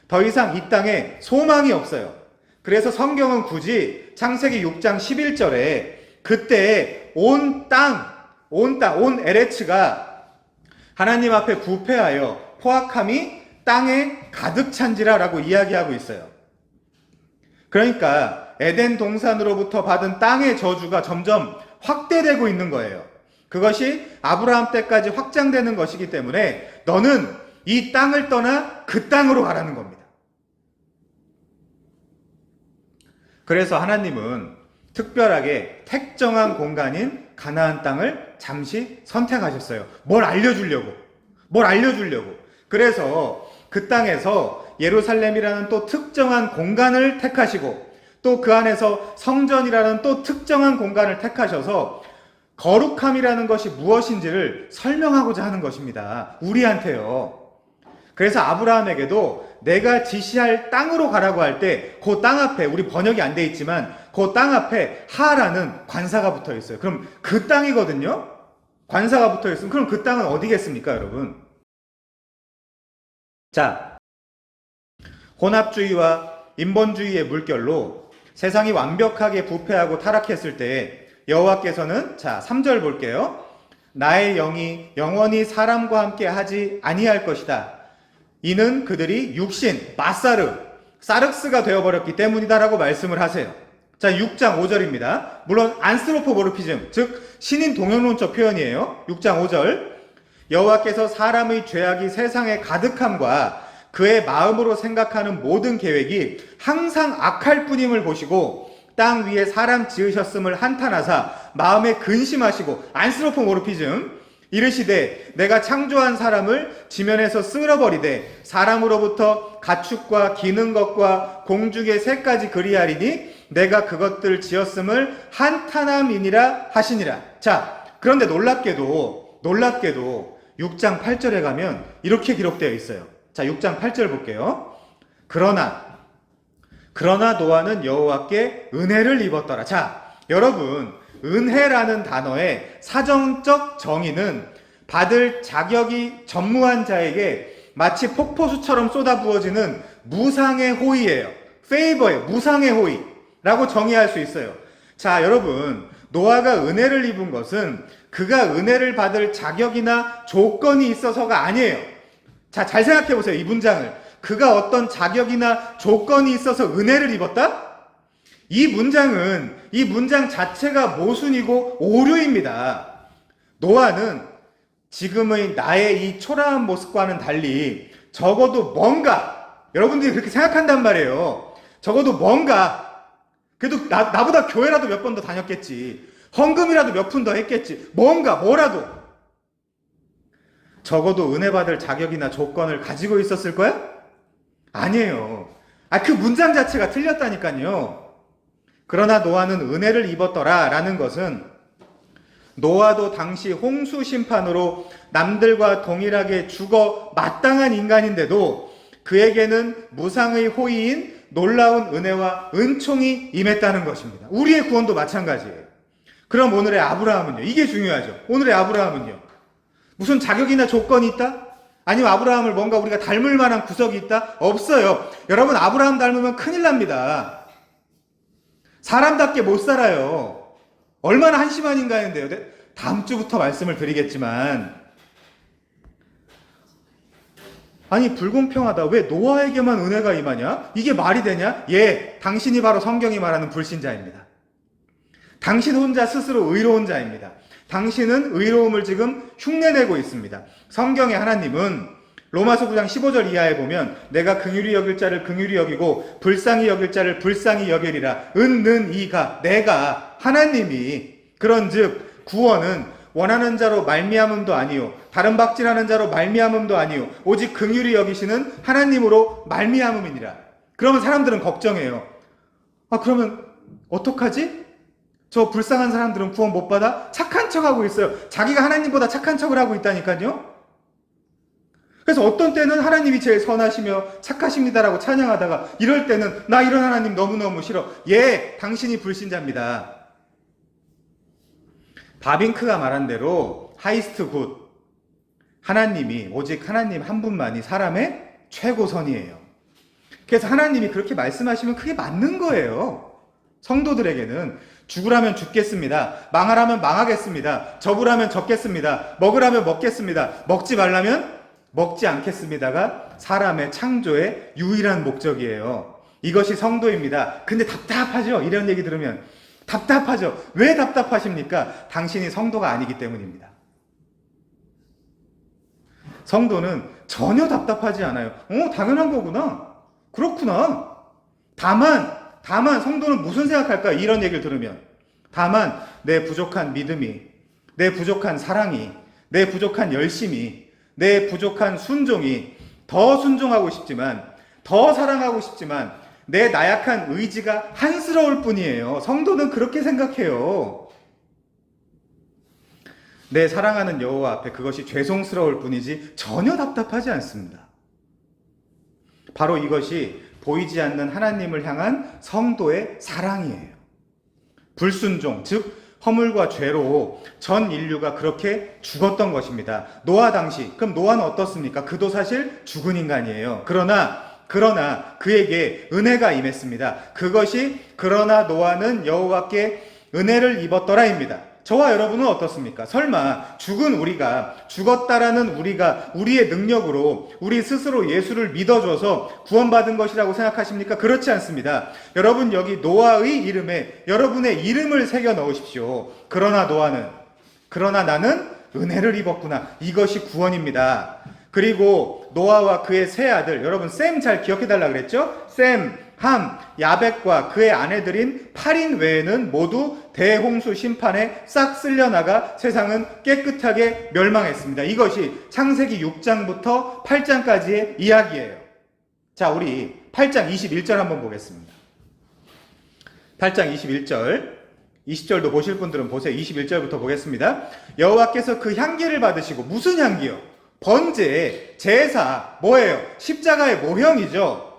더 이상 이 땅에 소망이 없어요. 그래서 성경은 굳이 창세기 6장 11절에 그때 온 에레츠가 하나님 앞에 부패하여 포악함이 땅에 가득 찬지라 라고 이야기하고 있어요. 그러니까 에덴 동산으로부터 받은 땅의 저주가 점점 확대되고 있는 거예요. 그것이 아브라함 때까지 확장되는 것이기 때문에 너는 이 땅을 떠나 그 땅으로 가라는 겁니다. 그래서 하나님은 특별하게 택정한 공간인 가나안 땅을 잠시 선택하셨어요. 뭘 알려주려고. 그래서 그 땅에서 예루살렘이라는 또 특정한 공간을 택하시고 또 그 안에서 성전이라는 또 특정한 공간을 택하셔서 거룩함이라는 것이 무엇인지를 설명하고자 하는 것입니다. 우리한테요. 그래서 아브라함에게도 내가 지시할 땅으로 가라고 할 때 그 땅 앞에, 우리 번역이 안 돼 있지만 그 땅 앞에 하라는 관사가 붙어 있어요. 그럼 그 땅이거든요. 관사가 붙어 있으면 그럼 그 땅은 어디겠습니까, 여러분? 자, 혼합주의와 인본주의의 물결로 세상이 완벽하게 부패하고 타락했을 때 여호와께서는 자 3절 볼게요. 나의 영이 영원히 사람과 함께 하지 아니할 것이다. 이는 그들이 육신, 사륵스가 되어버렸기 때문이다라고 말씀을 하세요. 자 6장 5절입니다. 물론 안스로포모르피즘, 즉 신인 동형론적 표현이에요. 6장 5절 여호와께서 사람의 죄악이 세상에 가득함과 그의 마음으로 생각하는 모든 계획이 항상 악할 뿐임을 보시고 땅 위에 사람 지으셨음을 한탄하사 마음에 근심하시고 안스로포모르피즘 이르시되 내가 창조한 사람을 지면에서 쓸어버리되 사람으로부터 가축과 기는 것과 공중의 새까지 그리하리니 내가 그것들 지었음을 한탄함이니라 하시니라. 자, 그런데 놀랍게도 6장 8절에 가면 이렇게 기록되어 있어요. 자, 6장 8절 볼게요. 그러나 노아는 여호와께 은혜를 입었더라. 자, 여러분, 은혜라는 단어의 사정적 정의는 받을 자격이 전무한 자에게 마치 폭포수처럼 쏟아부어지는 무상의 호의예요. 페이버예요. 무상의 호의라고 정의할 수 있어요. 자, 여러분, 노아가 은혜를 입은 것은 그가 은혜를 받을 자격이나 조건이 있어서가 아니에요. 자, 잘 생각해 보세요. 이 문장을. 그가 어떤 자격이나 조건이 있어서 은혜를 입었다? 이 문장 자체가 모순이고 오류입니다. 노아는 지금의 나의 이 초라한 모습과는 달리 적어도 뭔가, 여러분들이 그렇게 생각한단 말이에요. 적어도 뭔가, 그래도 나보다 교회라도 몇 번 더 다녔겠지. 헌금이라도 몇 푼 더 했겠지. 뭐라도. 적어도 은혜 받을 자격이나 조건을 가지고 있었을 거야? 아니에요. 그 문장 자체가 틀렸다니까요. 그러나 노아는 은혜를 입었더라 라는 것은 노아도 당시 홍수 심판으로 남들과 동일하게 죽어 마땅한 인간인데도 그에게는 무상의 호의인 놀라운 은혜와 은총이 임했다는 것입니다. 우리의 구원도 마찬가지예요. 그럼 오늘의 아브라함은요? 이게 중요하죠. 오늘의 아브라함은요? 무슨 자격이나 조건이 있다? 아니면 아브라함을 뭔가 우리가 닮을 만한 구석이 있다? 없어요. 여러분, 아브라함 닮으면 큰일 납니다. 사람답게 못 살아요. 얼마나 한심한 인간인데요. 다음 주부터 말씀을 드리겠지만, 아니 불공평하다. 왜 노아에게만 은혜가 임하냐? 이게 말이 되냐? 예, 당신이 바로 성경이 말하는 불신자입니다. 당신 혼자 스스로 의로운 자입니다. 당신은 의로움을 지금 흉내내고 있습니다. 성경의 하나님은 로마서 9장 15절 이하에 보면 내가 긍휼히 여길 자를 긍휼히 여기고 불쌍히 여길 자를 불쌍히 여기리라. 은는 이가 내가 하나님이 그런즉 구원은 원하는 자로 말미암음도 아니요 다른 박질하는 자로 말미암음도 아니요 오직 긍휼히 여기시는 하나님으로 말미암음이니라. 그러면 사람들은 걱정해요. 그러면 어떡하지? 저 불쌍한 사람들은 구원 못 받아? 착한 척하고 있어요. 자기가 하나님보다 착한 척을 하고 있다니까요. 그래서 어떤 때는 하나님이 제일 선하시며 착하십니다라고 찬양하다가 이럴 때는 나 이런 하나님 너무너무 싫어. 예, 당신이 불신자입니다. 바빙크가 말한 대로 하이스트 굿. 하나님이 오직 하나님 한 분만이 사람의 최고선이에요. 그래서 하나님이 그렇게 말씀하시면 그게 맞는 거예요. 성도들에게는 죽으라면 죽겠습니다. 망하라면 망하겠습니다. 접으라면 접겠습니다. 먹으라면 먹겠습니다. 먹지 말라면 먹지 않겠습니다가 사람의 창조의 유일한 목적이에요. 이것이 성도입니다. 근데 답답하죠? 이런 얘기 들으면 답답하죠? 왜 답답하십니까? 당신이 성도가 아니기 때문입니다. 성도는 전혀 답답하지 않아요. 당연한 거구나. 그렇구나. 다만 성도는 무슨 생각할까요? 이런 얘기를 들으면. 다만 내 부족한 믿음이, 내 부족한 사랑이, 내 부족한 열심이, 내 부족한 순종이 더 순종하고 싶지만, 더 사랑하고 싶지만 내 나약한 의지가 한스러울 뿐이에요. 성도는 그렇게 생각해요. 내 사랑하는 여호와 앞에 그것이 죄송스러울 뿐이지 전혀 답답하지 않습니다. 바로 이것이 보이지 않는 하나님을 향한 성도의 사랑이에요. 불순종, 즉 허물과 죄로 전 인류가 그렇게 죽었던 것입니다. 노아 당시, 그럼 노아는 어떻습니까? 그도 사실 죽은 인간이에요. 그러나 그에게 은혜가 임했습니다. 그것이 그러나 노아는 여호와께 은혜를 입었더라입니다. 저와 여러분은 어떻습니까? 설마 죽었다라는 우리가 우리의 능력으로 우리 스스로 예수를 믿어줘서 구원받은 것이라고 생각하십니까? 그렇지 않습니다. 여러분 여기 노아의 이름에 여러분의 이름을 새겨 넣으십시오. 그러나 나는 은혜를 입었구나. 이것이 구원입니다. 그리고 노아와 그의 세 아들, 여러분 셈 잘 기억해달라 그랬죠? 셈, 함, 야벳과 그의 아내들인 8인 외에는 모두 대홍수 심판에 싹 쓸려나가 세상은 깨끗하게 멸망했습니다. 이것이 창세기 6장부터 8장까지의 이야기예요. 자, 우리 8장 21절 한번 보겠습니다. 8장 21절, 20절도 보실 분들은 보세요. 21절부터 보겠습니다. 여호와께서 그 향기를 받으시고, 무슨 향기요? 번제, 제사, 뭐예요? 십자가의 모형이죠.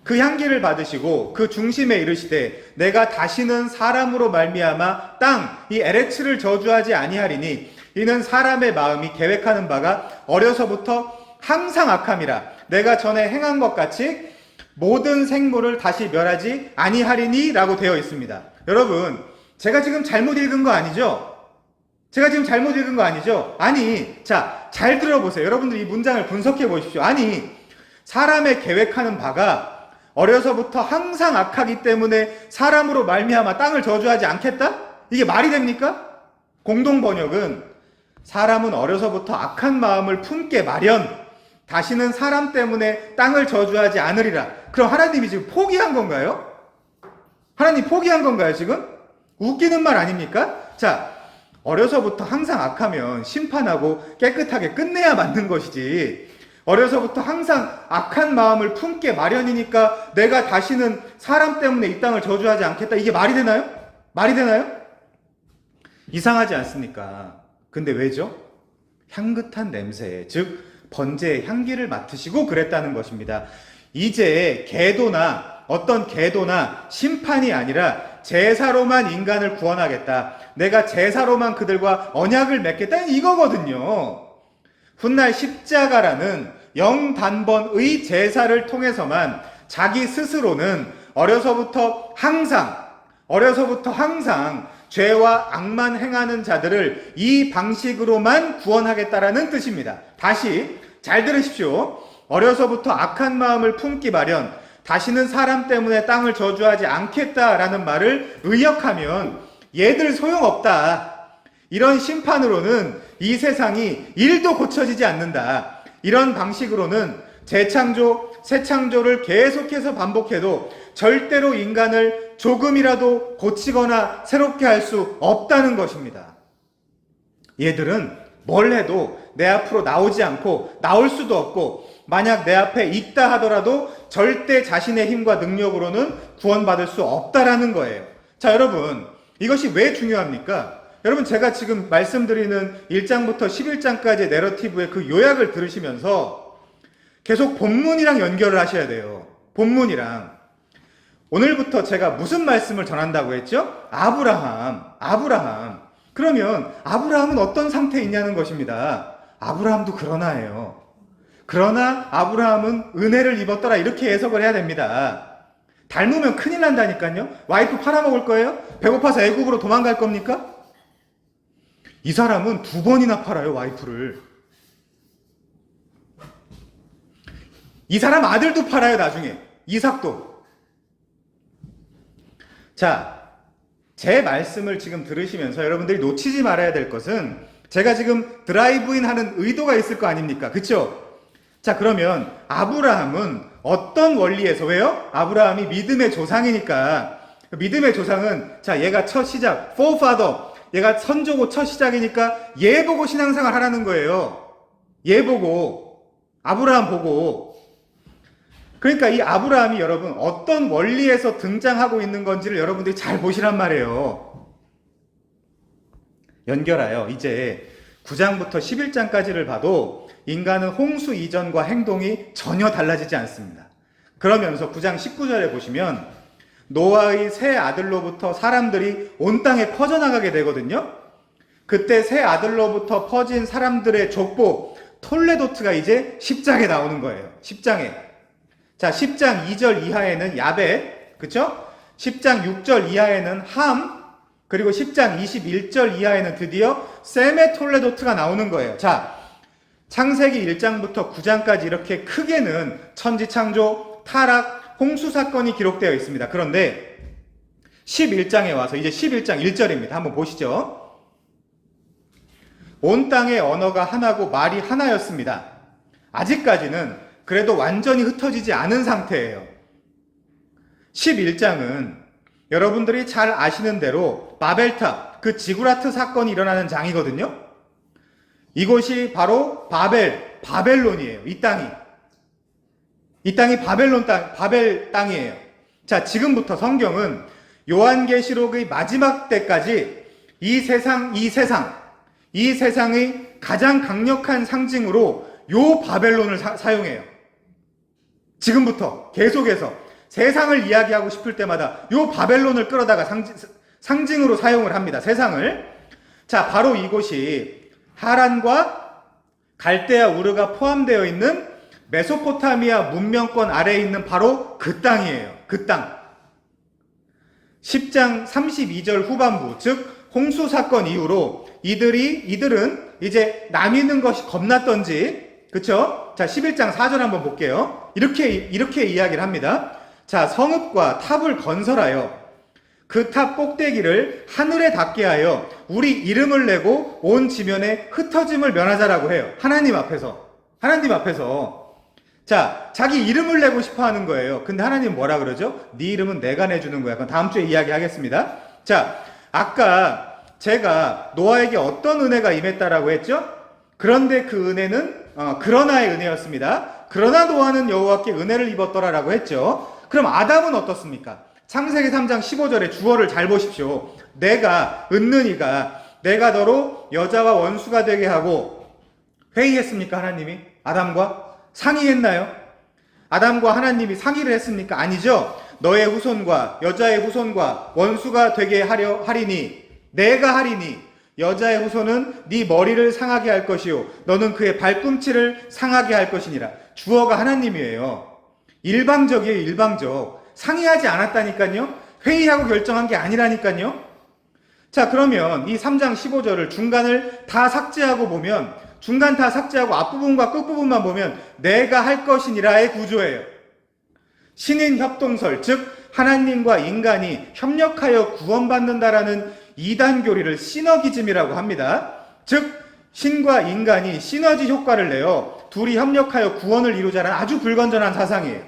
그 향기를 받으시고 그 중심에 이르시되 내가 다시는 사람으로 말미암아 땅, 이 에레츠를 저주하지 아니하리니 이는 사람의 마음이 계획하는 바가 어려서부터 항상 악함이라. 내가 전에 행한 것 같이 모든 생물을 다시 멸하지 아니하리니 라고 되어 있습니다. 여러분, 제가 지금 잘못 읽은 거 아니죠? 아니, 자, 잘 들어보세요. 여러분들 이 문장을 분석해 보십시오. 아니, 사람의 계획하는 바가 어려서부터 항상 악하기 때문에 사람으로 말미암아 땅을 저주하지 않겠다? 이게 말이 됩니까? 공동 번역은 사람은 어려서부터 악한 마음을 품게 마련, 다시는 사람 때문에 땅을 저주하지 않으리라. 그럼 하나님이 지금 포기한 건가요? 하나님 포기한 건가요, 지금? 웃기는 말 아닙니까? 자, 어려서부터 항상 악하면 심판하고 깨끗하게 끝내야 맞는 것이지, 어려서부터 항상 악한 마음을 품게 마련이니까 내가 다시는 사람 때문에 이 땅을 저주하지 않겠다. 이게 말이 되나요? 이상하지 않습니까? 근데 왜죠? 향긋한 냄새, 즉 번제의 향기를 맡으시고 그랬다는 것입니다. 이제 어떤 계도나 심판이 아니라 제사로만 인간을 구원하겠다. 내가 제사로만 그들과 언약을 맺겠다. 이거거든요. 훗날 십자가라는 영단번의 제사를 통해서만 자기 스스로는 어려서부터 항상 죄와 악만 행하는 자들을 이 방식으로만 구원하겠다라는 뜻입니다. 다시 잘 들으십시오. 어려서부터 악한 마음을 품기 마련, 다시는 사람 때문에 땅을 저주하지 않겠다라는 말을 의역하면 얘들 소용없다. 이런 심판으로는 이 세상이 1도 고쳐지지 않는다. 이런 방식으로는 재창조, 새창조를 계속해서 반복해도 절대로 인간을 조금이라도 고치거나 새롭게 할 수 없다는 것입니다. 얘들은 뭘 해도 내 앞으로 나오지 않고 나올 수도 없고 만약 내 앞에 있다 하더라도 절대 자신의 힘과 능력으로는 구원받을 수 없다라는 거예요. 자, 여러분, 이것이 왜 중요합니까? 여러분, 제가 지금 말씀드리는 1장부터 11장까지의 내러티브의 그 요약을 들으시면서 계속 본문이랑 연결을 하셔야 돼요. 본문이랑. 오늘부터 제가 무슨 말씀을 전한다고 했죠? 아브라함. 그러면 아브라함은 어떤 상태에 있냐는 것입니다. 아브라함도 그러나예요. 그러나 아브라함은 은혜를 입었더라, 이렇게 해석을 해야 됩니다. 닮으면 큰일 난다니까요. 와이프 팔아먹을 거예요? 배고파서 애굽으로 도망갈 겁니까? 이 사람은 2번이나 팔아요, 와이프를. 이 사람 아들도 팔아요, 나중에. 이삭도. 자, 제 말씀을 지금 들으시면서 여러분들이 놓치지 말아야 될 것은 제가 지금 드라이브인 하는 의도가 있을 거 아닙니까? 그쵸? 자, 그러면 아브라함은 어떤 원리에서, 왜요? 아브라함이 믿음의 조상이니까. 믿음의 조상은, 자, 얘가 첫 시작, forefather, 얘가 선조고 첫 시작이니까 얘 보고 신앙생활 하라는 거예요. 얘 보고, 아브라함 보고. 그러니까 이 아브라함이 여러분 어떤 원리에서 등장하고 있는 건지를 여러분들이 잘 보시란 말이에요. 연결하여 이제 9장부터 11장까지를 봐도 인간은 홍수 이전과 행동이 전혀 달라지지 않습니다. 그러면서 9장 19절에 보시면 노아의 세 아들로부터 사람들이 온 땅에 퍼져나가게 되거든요. 그때 세 아들로부터 퍼진 사람들의 족보 톨레도트가 이제 10장에 나오는 거예요. 10장에. 자, 10장 2절 이하에는 야벳, 그쵸? 10장 6절 이하에는 함, 그리고 10장 21절 이하에는 드디어 셈의 톨레도트가 나오는 거예요. 자, 창세기 1장부터 9장까지 이렇게 크게는 천지창조, 타락, 홍수 사건이 기록되어 있습니다. 그런데 11장에 와서 이제 11장 1절입니다. 한번 보시죠. 온 땅의 언어가 하나고 말이 하나였습니다. 아직까지는 그래도 완전히 흩어지지 않은 상태예요. 11장은 여러분들이 잘 아시는 대로 바벨탑, 그 지구라트 사건이 일어나는 장이거든요. 이곳이 바로 바벨론이에요. 이 땅이 바벨 땅이에요. 자, 지금부터 성경은 요한계시록의 마지막 때까지 이 세상의 가장 강력한 상징으로 요 바벨론을 사용해요. 지금부터 계속해서 세상을 이야기하고 싶을 때마다 요 바벨론을 끌어다가 상징으로 사용을 합니다. 세상을. 자, 바로 이곳이 하란과 갈대아 우르가 포함되어 있는 메소포타미아 문명권 아래에 있는 바로 그 땅이에요. 그 땅. 10장 32절 후반부, 즉 홍수 사건 이후로 이들은 이제 나뉘는 것이 겁났던지, 그쵸? 자, 11장 4절 한번 볼게요. 이렇게 이야기를 합니다. 자, 성읍과 탑을 건설하여 그 탑 꼭대기를 하늘에 닿게 하여 우리 이름을 내고 온 지면에 흩어짐을 면하자라고 해요. 하나님 앞에서. 자, 자기 이름을 내고 싶어 하는 거예요. 근데 하나님 뭐라 그러죠? 네 이름은 내가 내주는 거야. 그럼 다음 주에 이야기하겠습니다. 자, 아까 제가 노아에게 어떤 은혜가 임했다라고 했죠? 그런데 그 은혜는 그러나의 은혜였습니다. 그러나 노아는 여호와께 은혜를 입었더라라고 했죠. 그럼 아담은 어떻습니까? 창세기 3장 15절에 주어를 잘 보십시오. 내가 너로 여자와 원수가 되게 하고, 회의했습니까? 하나님이 아담과 상의했나요? 아담과 하나님이 상의를 했습니까? 아니죠. 너의 후손과 여자의 후손과 원수가 되게 하리니 내가 하리니 여자의 후손은 네 머리를 상하게 할 것이요 너는 그의 발꿈치를 상하게 할 것이니라. 주어가 하나님이에요. 일방적이에요. 일방적. 상의하지 않았다니까요. 회의하고 결정한 게 아니라니까요. 자, 그러면 이 3장 15절을 중간을 다 삭제하고 보면, 중간 다 삭제하고 앞부분과 끝부분만 보면 내가 할 것이니라의 구조예요. 신인 협동설, 즉 하나님과 인간이 협력하여 구원받는다라는 이단 교리를 시너기즘이라고 합니다. 즉 신과 인간이 시너지 효과를 내어 둘이 협력하여 구원을 이루자라는 아주 불건전한 사상이에요.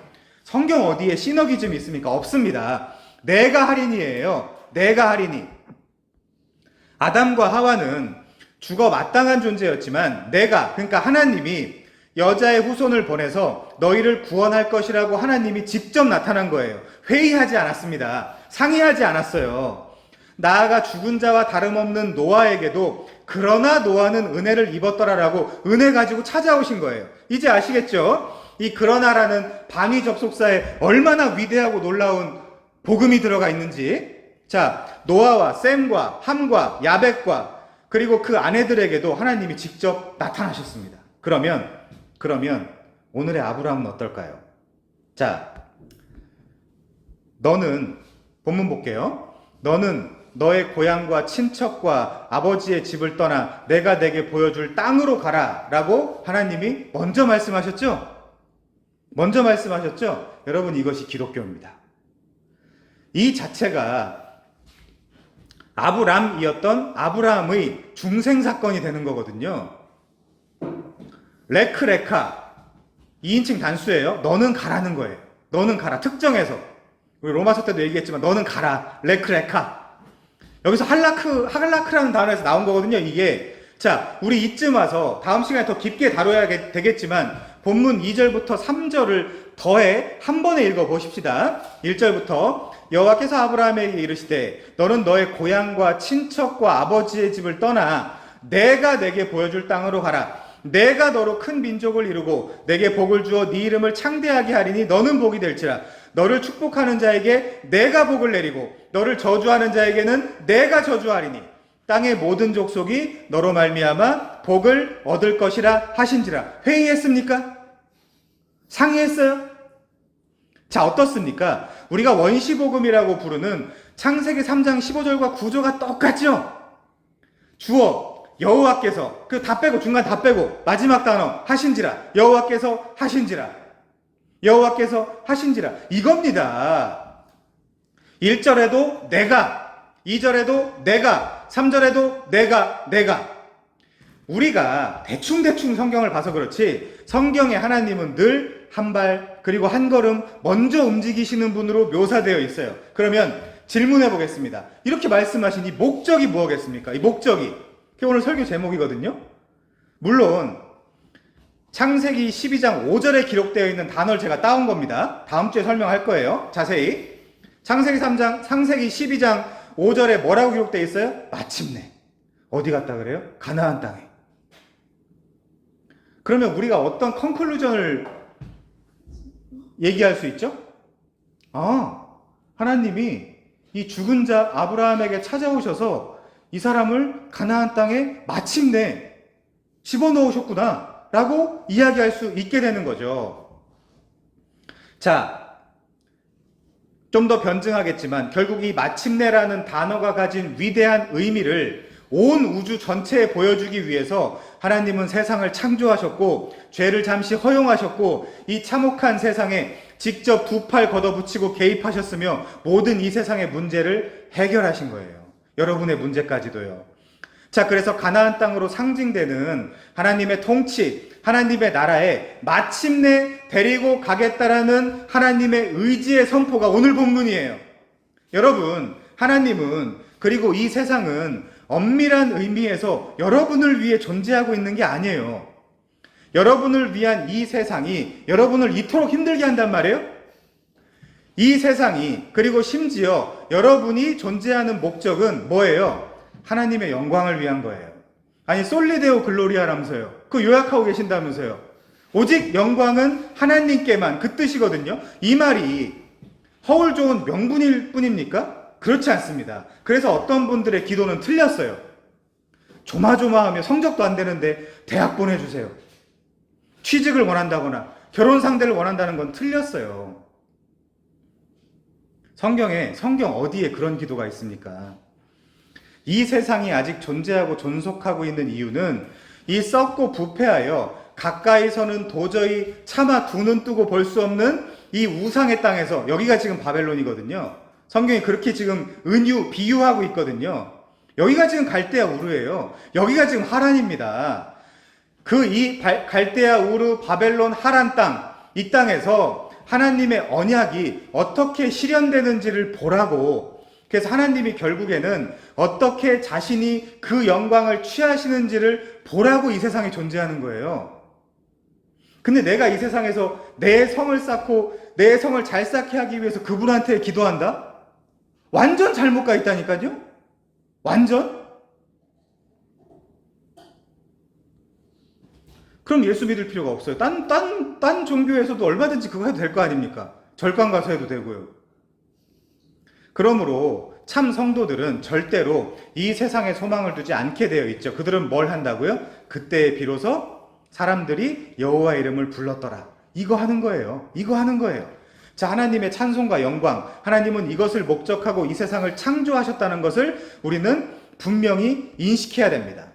성경 어디에 시너기즘이 있습니까? 없습니다. 내가 할인이에요. 내가 할인이. 아담과 하와는 죽어 마땅한 존재였지만 내가, 그러니까 하나님이 여자의 후손을 보내서 너희를 구원할 것이라고 하나님이 직접 나타난 거예요. 회의하지 않았습니다. 상의하지 않았어요. 나아가 죽은 자와 다름없는 노아에게도 그러나 노아는 은혜를 입었더라라고 은혜 가지고 찾아오신 거예요. 이제 아시겠죠? 이 그러나라는 방위 접속사에 얼마나 위대하고 놀라운 복음이 들어가 있는지. 자, 노아와 셈과 함과 야벳과 그리고 그 아내들에게도 하나님이 직접 나타나셨습니다. 그러면 오늘의 아브라함은 어떨까요? 자, 너는 본문 볼게요. 너는 너의 고향과 친척과 아버지의 집을 떠나 내가 내게 보여줄 땅으로 가라 라고 하나님이 먼저 말씀하셨죠? 먼저 말씀하셨죠? 여러분, 이것이 기독교입니다. 이 자체가 아브람이었던 아브라함의 중생사건이 되는 거거든요. 레크레카 2인칭 단수예요. 너는 가라는 거예요. 너는 가라. 특정해서. 우리 로마서 때도 얘기했지만 너는 가라. 레크레카. 여기서 할라크라는 단어에서 나온 거거든요. 이게. 자, 우리 이쯤 와서 다음 시간에 더 깊게 다뤄야 되겠지만 본문 2절부터 3절을 더해 한 번에 읽어 보십시다. 1절부터 여호와께서 아브라함에게 이르시되 너는 너의 고향과 친척과 아버지의 집을 떠나 내가 내게 보여줄 땅으로 가라. 내가 너로 큰 민족을 이루고 내게 복을 주어 네 이름을 창대하게 하리니 너는 복이 될지라. 너를 축복하는 자에게 내가 복을 내리고 너를 저주하는 자에게는 내가 저주하리니 땅의 모든 족속이 너로 말미암아 복을 얻을 것이라 하신지라. 회의했습니까? 상의했어요? 자, 어떻습니까? 우리가 원시복음이라고 부르는 창세기 3장 15절과 구조가 똑같죠? 주어 여호와께서, 그 다 빼고, 중간 다 빼고, 마지막 단어 하신지라. 여호와께서 하신지라. 여호와께서 하신지라. 이겁니다. 1절에도 내가, 2절에도 내가, 3절에도 내가. 우리가 대충 성경을 봐서 그렇지 성경에 하나님은 늘 한 발 그리고 한 걸음 먼저 움직이시는 분으로 묘사되어 있어요. 그러면 질문해 보겠습니다. 이렇게 말씀하신 이 목적이 무엇겠습니까? 이 목적이, 그게 오늘 설교 제목이거든요. 물론 창세기 12장 5절에 기록되어 있는 단어를 제가 따온 겁니다. 다음 주에 설명할 거예요. 자세히. 창세기 12장 5절에 뭐라고 기록되어 있어요? 마침내. 어디 갔다 그래요? 가나안 땅에. 그러면 우리가 어떤 컨클루전을 얘기할 수 있죠? 하나님이 이 죽은 자 아브라함에게 찾아오셔서 이 사람을 가나안 땅에 마침내 집어넣으셨구나 라고 이야기할 수 있게 되는 거죠. 자, 좀 더 변증하겠지만 결국 이 마침내라는 단어가 가진 위대한 의미를 온 우주 전체에 보여주기 위해서 하나님은 세상을 창조하셨고 죄를 잠시 허용하셨고 이 참혹한 세상에 직접 두 팔 걷어붙이고 개입하셨으며 모든 이 세상의 문제를 해결하신 거예요. 여러분의 문제까지도요. 자, 그래서 가나안 땅으로 상징되는 하나님의 통치, 하나님의 나라에 마침내 데리고 가겠다라는 하나님의 의지의 선포가 오늘 본문이에요. 여러분, 하나님은, 그리고 이 세상은 엄밀한 의미에서 여러분을 위해 존재하고 있는 게 아니에요. 여러분을 위한 이 세상이 여러분을 이토록 힘들게 한단 말이에요? 이 세상이, 그리고 심지어 여러분이 존재하는 목적은 뭐예요? 하나님의 영광을 위한 거예요. 아니, 솔리데오 글로리아라면서요. 그 요약하고 계신다면서요. 오직 영광은 하나님께만, 그 뜻이거든요. 이 말이 허울 좋은 명분일 뿐입니까? 그렇지 않습니다. 그래서 어떤 분들의 기도는 틀렸어요. 조마조마하며 성적도 안 되는데 대학 보내주세요. 취직을 원한다거나 결혼 상대를 원한다는 건 틀렸어요. 성경 어디에 그런 기도가 있습니까? 이 세상이 아직 존재하고 존속하고 있는 이유는 이 썩고 부패하여 가까이서는 도저히 차마 두 눈 뜨고 볼 수 없는 이 우상의 땅에서, 여기가 지금 바벨론이거든요. 성경이 그렇게 지금 비유하고 있거든요. 여기가 지금 갈대아 우르예요. 여기가 지금 하란입니다. 이 갈대아 우르 바벨론 하란 땅, 이 땅에서 하나님의 언약이 어떻게 실현되는지를 보라고, 그래서 하나님이 결국에는 어떻게 자신이 그 영광을 취하시는지를 보라고 이 세상에 존재하는 거예요. 근데 내가 이 세상에서 내 성을 쌓고 내 성을 잘 쌓게 하기 위해서 그분한테 기도한다? 완전 잘못 가 있다니까요? 완전? 그럼 예수 믿을 필요가 없어요. 딴 종교에서도 얼마든지 그거 해도 될 거 아닙니까? 절간 가서 해도 되고요. 그러므로 참 성도들은 절대로 이 세상에 소망을 두지 않게 되어 있죠. 그들은 뭘 한다고요? 그때 비로소 사람들이 여호와 이름을 불렀더라. 이거 하는 거예요. 이거 하는 거예요. 자, 하나님의 찬송과 영광, 하나님은 이것을 목적하고 이 세상을 창조하셨다는 것을 우리는 분명히 인식해야 됩니다.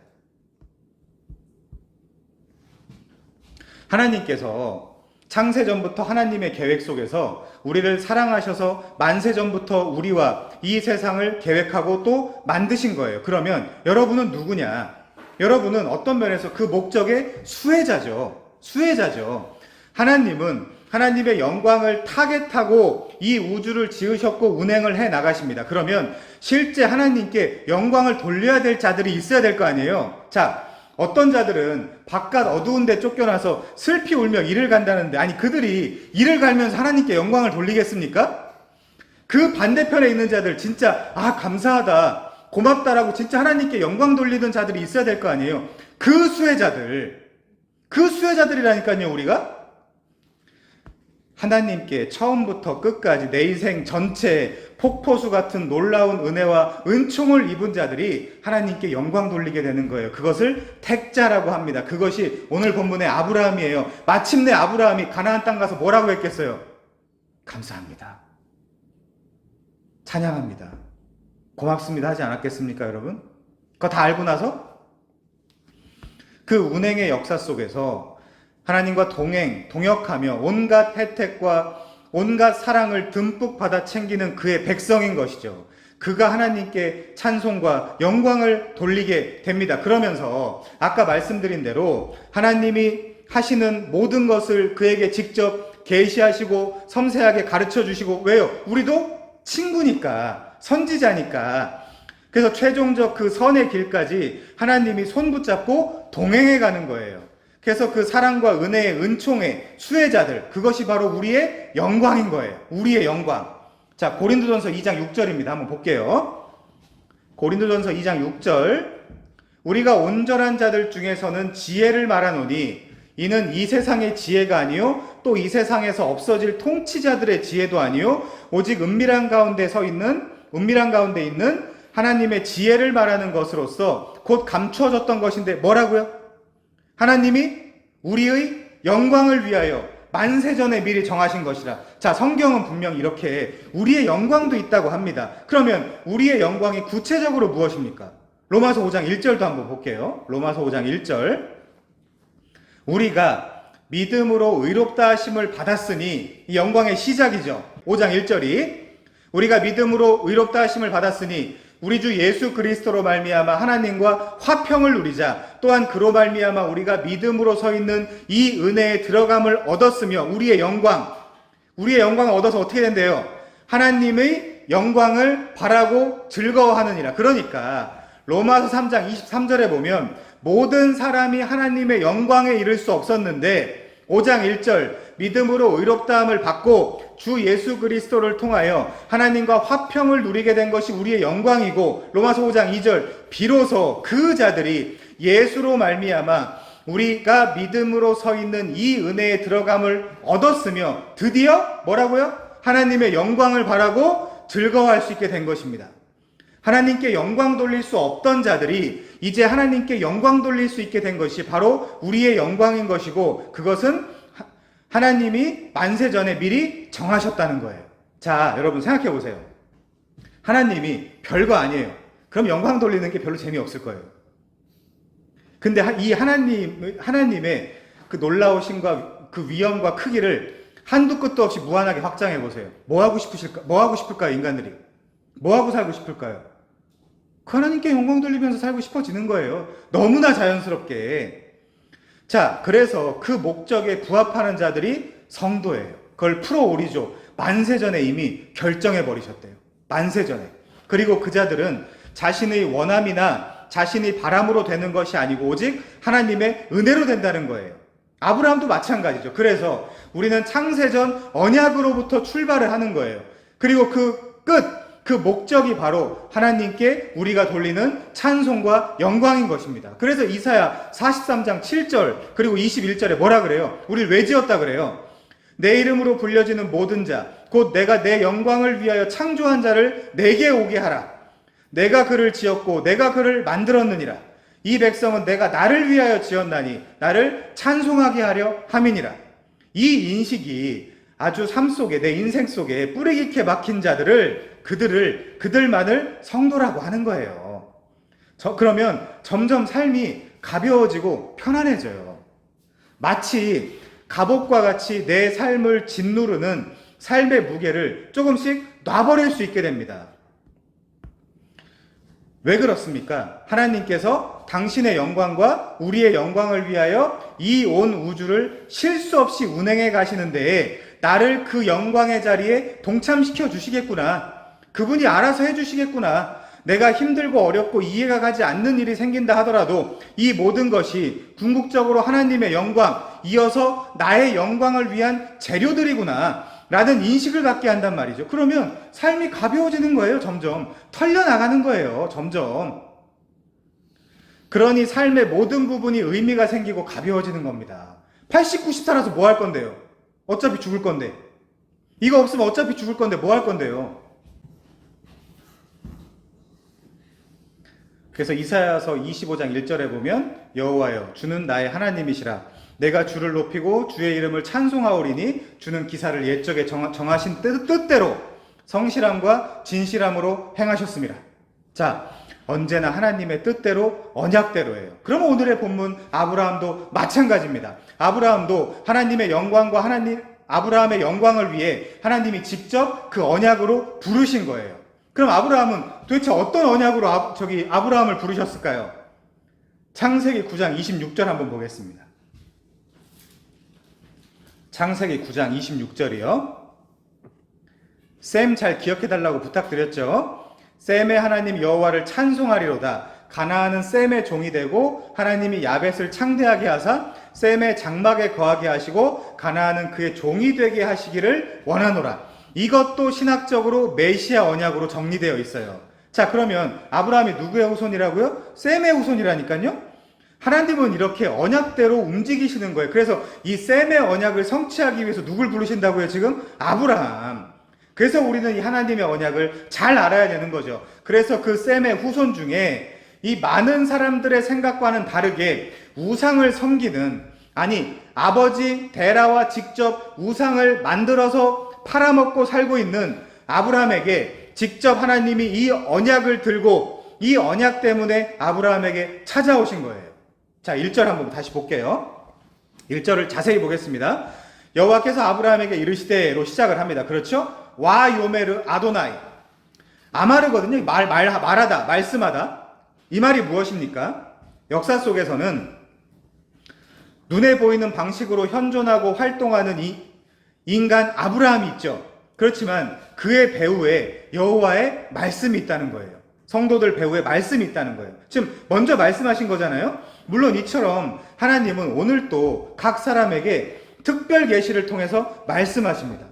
하나님께서 창세전부터 하나님의 계획 속에서 우리를 사랑하셔서 만세전부터 우리와 이 세상을 계획하고 또 만드신 거예요. 그러면 여러분은 누구냐? 여러분은 어떤 면에서 그 목적의 수혜자죠. 수혜자죠. 하나님은 하나님의 영광을 타겟하고 이 우주를 지으셨고 운행을 해 나가십니다. 그러면 실제 하나님께 영광을 돌려야 될 자들이 있어야 될 거 아니에요. 자, 어떤 자들은 바깥 어두운 데 쫓겨나서 슬피 울며 일을 간다는데, 아니 그들이 일을 갈면서 하나님께 영광을 돌리겠습니까? 그 반대편에 있는 자들 진짜 감사하다, 고맙다라고 진짜 하나님께 영광 돌리던 자들이 있어야 될 거 아니에요. 그 수혜자들이라니까요. 우리가 하나님께 처음부터 끝까지 내 인생 전체에 폭포수 같은 놀라운 은혜와 은총을 입은 자들이 하나님께 영광 돌리게 되는 거예요. 그것을 택자라고 합니다. 그것이 오늘 본문의 아브라함이에요. 마침내 아브라함이 가나안 땅 가서 뭐라고 했겠어요? 감사합니다, 찬양합니다, 고맙습니다 하지 않았겠습니까, 여러분? 그거 다 알고 나서 그 운행의 역사 속에서 하나님과 동역하며 온갖 혜택과 온갖 사랑을 듬뿍 받아 챙기는 그의 백성인 것이죠. 그가 하나님께 찬송과 영광을 돌리게 됩니다. 그러면서 아까 말씀드린 대로 하나님이 하시는 모든 것을 그에게 직접 계시하시고 섬세하게 가르쳐 주시고, 왜요? 우리도 친구니까, 선지자니까. 그래서 최종적 그 선의 길까지 하나님이 손 붙잡고 동행해 가는 거예요. 그래서 그 사랑과 은혜의 은총의 수혜자들, 그것이 바로 우리의 영광인 거예요. 우리의 영광. 자, 고린도전서 2장 6절입니다. 한번 볼게요. 고린도전서 2장 6절. 우리가 온전한 자들 중에서는 지혜를 말하노니 이는 이 세상의 지혜가 아니요 또 이 세상에서 없어질 통치자들의 지혜도 아니요 오직 은밀한 가운데 있는 하나님의 지혜를 말하는 것으로서 곧 감추어졌던 것인데, 뭐라고요? 하나님이 우리의 영광을 위하여 만세전에 미리 정하신 것이라. 자, 성경은 분명 이렇게 우리의 영광도 있다고 합니다. 그러면 우리의 영광이 구체적으로 무엇입니까? 로마서 5장 1절도 한번 볼게요. 로마서 5장 1절. 우리가 믿음으로 의롭다 하심을 받았으니, 이 영광의 시작이죠. 5장 1절이 우리가 믿음으로 의롭다 하심을 받았으니 우리 주 예수 그리스도로 말미암아 하나님과 화평을 누리자. 또한 그로 말미암아 우리가 믿음으로 서 있는 이 은혜에 들어감을 얻었으며 우리의 영광을 얻어서 어떻게 된대요? 하나님의 영광을 바라고 즐거워하느니라. 그러니까 로마서 3장 23절에 보면 모든 사람이 하나님의 영광에 이를 수 없었는데 5장 1절 믿음으로 의롭다함을 받고 주 예수 그리스도를 통하여 하나님과 화평을 누리게 된 것이 우리의 영광이고, 로마서 5장 2절 비로소 그 자들이 예수로 말미암아 우리가 믿음으로 서 있는 이 은혜에 들어감을 얻었으며 드디어 뭐라고요? 하나님의 영광을 바라고 즐거워할 수 있게 된 것입니다. 하나님께 영광 돌릴 수 없던 자들이 이제 하나님께 영광 돌릴 수 있게 된 것이 바로 우리의 영광인 것이고, 그것은 하나님이 만세전에 미리 정하셨다는 거예요. 자, 여러분 생각해 보세요. 하나님이 별거 아니에요. 그럼 영광 돌리는 게 별로 재미없을 거예요. 근데 이 하나님의 그 놀라우심과 그 위엄과 크기를 한두 끝도 없이 무한하게 확장해 보세요. 뭐 하고 싶을까요, 인간들이? 뭐 하고 살고 싶을까요? 그 하나님께 영광 돌리면서 살고 싶어지는 거예요. 너무나 자연스럽게. 자, 그래서 그 목적에 부합하는 자들이 성도예요. 그걸 프로오리조 만세전에 이미 결정해 버리셨대요. 만세전에. 그리고 그 자들은 자신의 원함이나 자신이 바람으로 되는 것이 아니고 오직 하나님의 은혜로 된다는 거예요. 아브라함도 마찬가지죠. 그래서 우리는 창세전 언약으로부터 출발을 하는 거예요. 그리고 그 목적이 바로 하나님께 우리가 돌리는 찬송과 영광인 것입니다. 그래서 이사야 43장 7절 그리고 21절에 뭐라 그래요? 우리를 왜 지었다 그래요? 내 이름으로 불려지는 모든 자, 곧 내가 내 영광을 위하여 창조한 자를 내게 오게 하라. 내가 그를 지었고 내가 그를 만들었느니라. 이 백성은 내가 나를 위하여 지었나니 나를 찬송하게 하려 함이니라. 이 인식이 아주 삶 속에, 내 인생 속에 뿌리 깊게 박힌 자들을, 그들만을 성도라고 하는 거예요. 그러면 점점 삶이 가벼워지고 편안해져요. 마치 갑옷과 같이 내 삶을 짓누르는 삶의 무게를 조금씩 놔버릴 수 있게 됩니다. 왜 그렇습니까? 하나님께서 당신의 영광과 우리의 영광을 위하여 이 온 우주를 실수 없이 운행해 가시는데 나를 그 영광의 자리에 동참시켜 주시겠구나. 그분이 알아서 해 주시겠구나. 내가 힘들고 어렵고 이해가 가지 않는 일이 생긴다 하더라도 이 모든 것이 궁극적으로 하나님의 영광, 이어서 나의 영광을 위한 재료들이구나 라는 인식을 갖게 한단 말이죠. 그러면 삶이 가벼워지는 거예요. 점점 털려나가는 거예요. 점점. 그러니 삶의 모든 부분이 의미가 생기고 가벼워지는 겁니다. 80, 90 살아서 뭐 할 건데요? 어차피 죽을 건데. 이거 없으면 어차피 죽을 건데 뭐 할 건데요? 그래서 이사야서 25장 1절에 보면 여호와여 주는 나의 하나님이시라. 내가 주를 높이고 주의 이름을 찬송하오리니 주는 기사를 옛적에 정하신 뜻대로 성실함과 진실함으로 행하셨습니다. 자, 언제나 하나님의 뜻대로 언약대로예요. 그러면 오늘의 본문 아브라함도 마찬가지입니다. 아브라함도 하나님의 영광과 아브라함의 영광을 위해 하나님이 직접 그 언약으로 부르신 거예요. 그럼 아브라함은 도대체 어떤 언약으로 아브라함을 부르셨을까요? 창세기 9장 26절 한번 보겠습니다. 창세기 9장 26절이요. 쌤 잘 기억해달라고 부탁드렸죠. 셈의 하나님 여호와를 찬송하리로다. 가나안은 셈의 종이 되고 하나님이 야벳을 창대하게 하사 셈의 장막에 거하게 하시고 가나안은 그의 종이 되게 하시기를 원하노라. 이것도 신학적으로 메시아 언약으로 정리되어 있어요. 자, 그러면 아브라함이 누구의 후손이라고요? 셈의 후손이라니까요. 하나님은 이렇게 언약대로 움직이시는 거예요. 그래서 이 셈의 언약을 성취하기 위해서 누굴 부르신다고요? 지금 아브라함. 그래서 우리는 이 하나님의 언약을 잘 알아야 되는 거죠. 그래서 그 셈의 후손 중에 이 많은 사람들의 생각과는 다르게 우상을 섬기는, 아니 아버지 데라와 직접 우상을 만들어서 팔아먹고 살고 있는 아브라함에게 직접 하나님이 이 언약을 들고 이 언약 때문에 아브라함에게 찾아오신 거예요. 자, 1절 한번 다시 볼게요. 1절을 자세히 보겠습니다. 여호와께서 아브라함에게 이르시되로 시작을 합니다. 그렇죠? 와 요메르 아도나이. 아마르거든요. 말하다, 말씀하다. 이 말이 무엇입니까? 역사 속에서는 눈에 보이는 방식으로 현존하고 활동하는 이 인간 아브라함이 있죠. 그렇지만 그의 배후에 여호와의 말씀이 있다는 거예요. 성도들 배후에 말씀이 있다는 거예요. 지금 먼저 말씀하신 거잖아요. 물론 이처럼 하나님은 오늘도 각 사람에게 특별 계시를 통해서 말씀하십니다.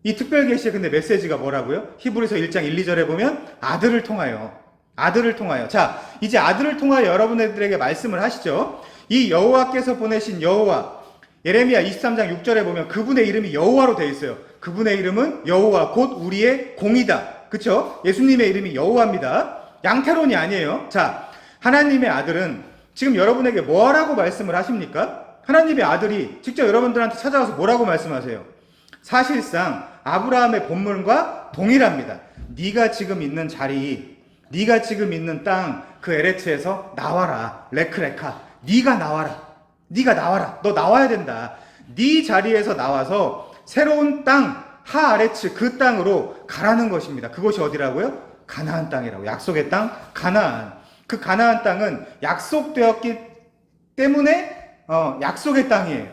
이 특별 계시의 근데 메시지가 뭐라고요? 히브리서 1장 1, 2절에 보면 아들을 통하여. 자, 이제 아들을 통하여 여러분들에게 말씀을 하시죠. 이 여호와께서 보내신 여호와, 예레미야 23장 6절에 보면 그분의 이름이 여호와로 되어 있어요. 그분의 이름은 여호와, 곧 우리의 공이다. 그쵸? 예수님의 이름이 여호와입니다. 양태론이 아니에요. 자, 하나님의 아들은 지금 여러분에게 뭐라고 말씀을 하십니까? 하나님의 아들이 직접 여러분들한테 찾아와서 뭐라고 말씀하세요? 사실상 아브라함의 본문과 동일합니다. 네가 지금 있는 자리, 네가 지금 있는 땅 그 에레츠에서 나와라. 레크레카. 네가 나와라. 네가 나와라. 너 나와야 된다. 네 자리에서 나와서 새로운 땅 하아레츠 그 땅으로 가라는 것입니다. 그것이 어디라고요? 가나안 땅이라고. 약속의 땅 가나안. 그 가나안 땅은 약속되었기 때문에 약속의 땅이에요.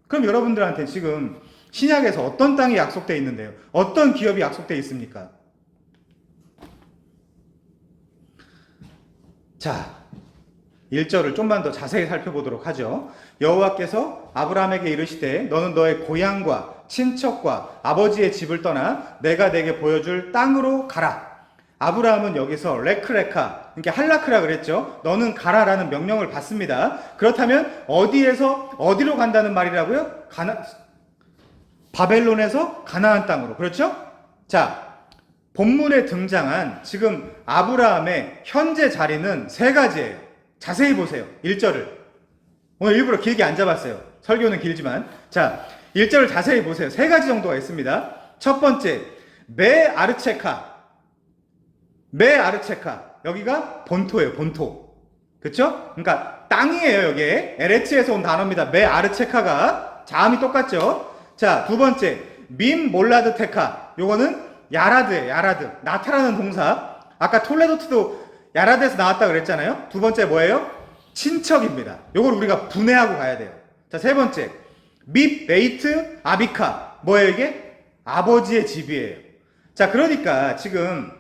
그럼 여러분들한테 지금 신약에서 어떤 땅이 약속되어 있는데요? 어떤 기업이 약속되어 있습니까? 자, 1절을 좀만 더 자세히 살펴보도록 하죠. 여호와께서 아브라함에게 이르시되 너는 너의 고향과 친척과 아버지의 집을 떠나 내가 내게 보여줄 땅으로 가라. 아브라함은 여기서 레크레카, 그러니까 할라크라 그랬죠. 너는 가라라는 명령을 받습니다. 그렇다면 어디에서 어디로 간다는 말이라고요? 바벨론에서 가나안 땅으로. 그렇죠? 자, 본문에 등장한 지금 아브라함의 현재 자리는 세 가지예요. 자세히 보세요. 1절을. 오늘 일부러 길게 안 잡았어요. 설교는 길지만. 자, 1절을 자세히 보세요. 세 가지 정도가 있습니다. 첫 번째, 메아르체카. 메아르체카. 여기가 본토예요, 본토. 그쵸? 그러니까 땅이에요, 여기에. 에레츠에서 온 단어입니다. 메아르체카가. 자음이 똑같죠? 자, 두 번째, 밈몰라드테카. 요거는 야라드예요, 야라드. 나타나는 동사. 아까 톨레도트도 야라드에서 나왔다 그랬잖아요. 두 번째 뭐예요? 친척입니다. 요걸 우리가 분해하고 가야 돼요. 자, 세 번째, 밉 베이트 아비카. 뭐예요, 이게? 아버지의 집이에요. 자, 그러니까 지금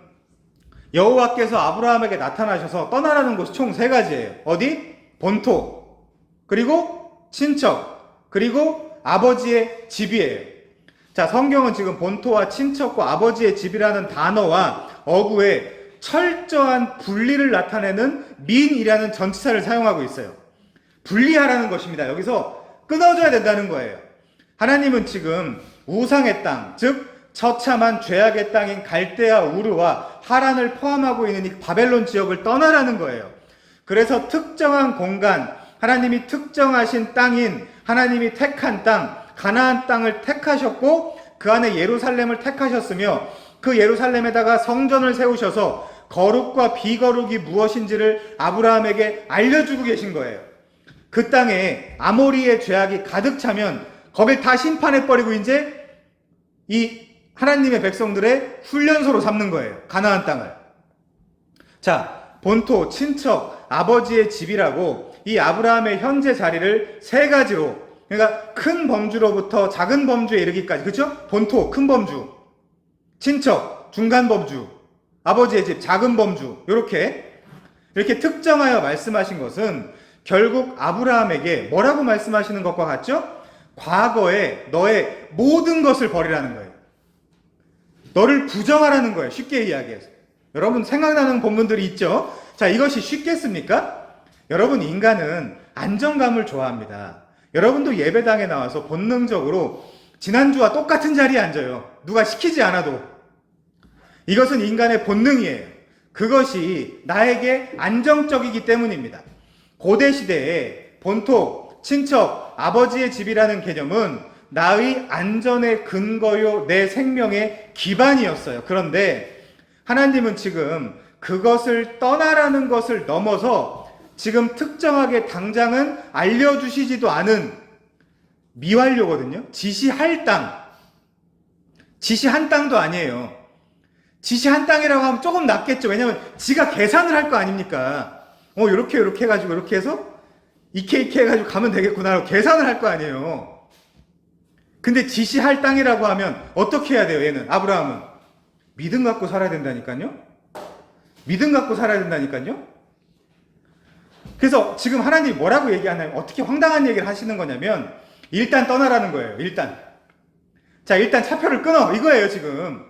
여호와께서 아브라함에게 나타나셔서 떠나라는 곳이 총 세 가지예요. 어디? 본토, 그리고 친척, 그리고 아버지의 집이에요. 자, 성경은 지금 본토와 친척과 아버지의 집이라는 단어와 어구에 철저한 분리를 나타내는 민이라는 전치사를 사용하고 있어요. 분리하라는 것입니다. 여기서 끊어져야 된다는 거예요. 하나님은 지금 우상의 땅, 즉 처참한 죄악의 땅인 갈대아 우르와 하란을 포함하고 있는 이 바벨론 지역을 떠나라는 거예요. 그래서 특정한 공간, 하나님이 특정하신 땅인 하나님이 택한 땅, 가나안 땅을 택하셨고 그 안에 예루살렘을 택하셨으며 그 예루살렘에다가 성전을 세우셔서 거룩과 비거룩이 무엇인지를 아브라함에게 알려주고 계신 거예요. 그 땅에 아모리의 죄악이 가득 차면 거길 다 심판해버리고 이제 이 하나님의 백성들의 훈련소로 삼는 거예요. 가나안 땅을. 자, 본토, 친척, 아버지의 집이라고 이 아브라함의 현재 자리를 세 가지로, 그러니까 큰 범주로부터 작은 범주에 이르기까지, 그렇죠? 본토, 큰 범주, 친척, 중간 범주, 아버지의 집, 작은 범주, 이렇게 특정하여 말씀하신 것은 결국 아브라함에게 뭐라고 말씀하시는 것과 같죠? 과거에 너의 모든 것을 버리라는 거예요. 너를 부정하라는 거예요. 쉽게 이야기해서. 여러분 생각나는 본문들이 있죠? 자, 이것이 쉽겠습니까? 여러분, 인간은 안정감을 좋아합니다. 여러분도 예배당에 나와서 본능적으로 지난주와 똑같은 자리에 앉아요. 누가 시키지 않아도. 이것은 인간의 본능이에요. 그것이 나에게 안정적이기 때문입니다. 고대 시대에 본토, 친척, 아버지의 집이라는 개념은 나의 안전의 근거요, 내 생명의 기반이었어요. 그런데 하나님은 지금 그것을 떠나라는 것을 넘어서 지금 특정하게 당장은 알려주시지도 않은 미완료거든요. 지시할 땅. 지시한 땅도 아니에요. 지시한 땅이라고 하면 조금 낫겠죠. 왜냐면 지가 계산을 할 거 아닙니까? 요렇게 해가지고 이렇게 해서 이렇게 해가지고 가면 되겠구나. 계산을 할 거 아니에요. 근데 지시할 땅이라고 하면 어떻게 해야 돼요, 얘는? 아브라함은. 믿음 갖고 살아야 된다니까요? 믿음 갖고 살아야 된다니까요? 그래서 지금 하나님이 뭐라고 얘기하냐면, 어떻게 황당한 얘기를 하시는 거냐면, 일단 떠나라는 거예요, 일단. 자, 일단 차표를 끊어. 이거예요, 지금.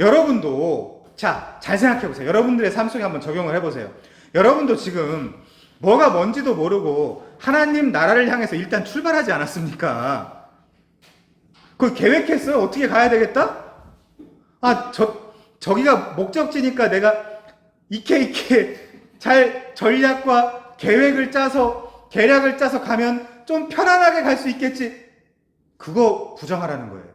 여러분도, 자, 잘 생각해 보세요. 여러분들의 삶 속에 한번 적용을 해보세요. 여러분도 지금 뭐가 뭔지도 모르고 하나님 나라를 향해서 일단 출발하지 않았습니까? 그걸 계획했어요? 어떻게 가야 되겠다? 저기가 목적지니까 내가 이렇게 잘 전략과 계획을 짜서, 계략을 짜서 가면 좀 편안하게 갈 수 있겠지. 그거 부정하라는 거예요.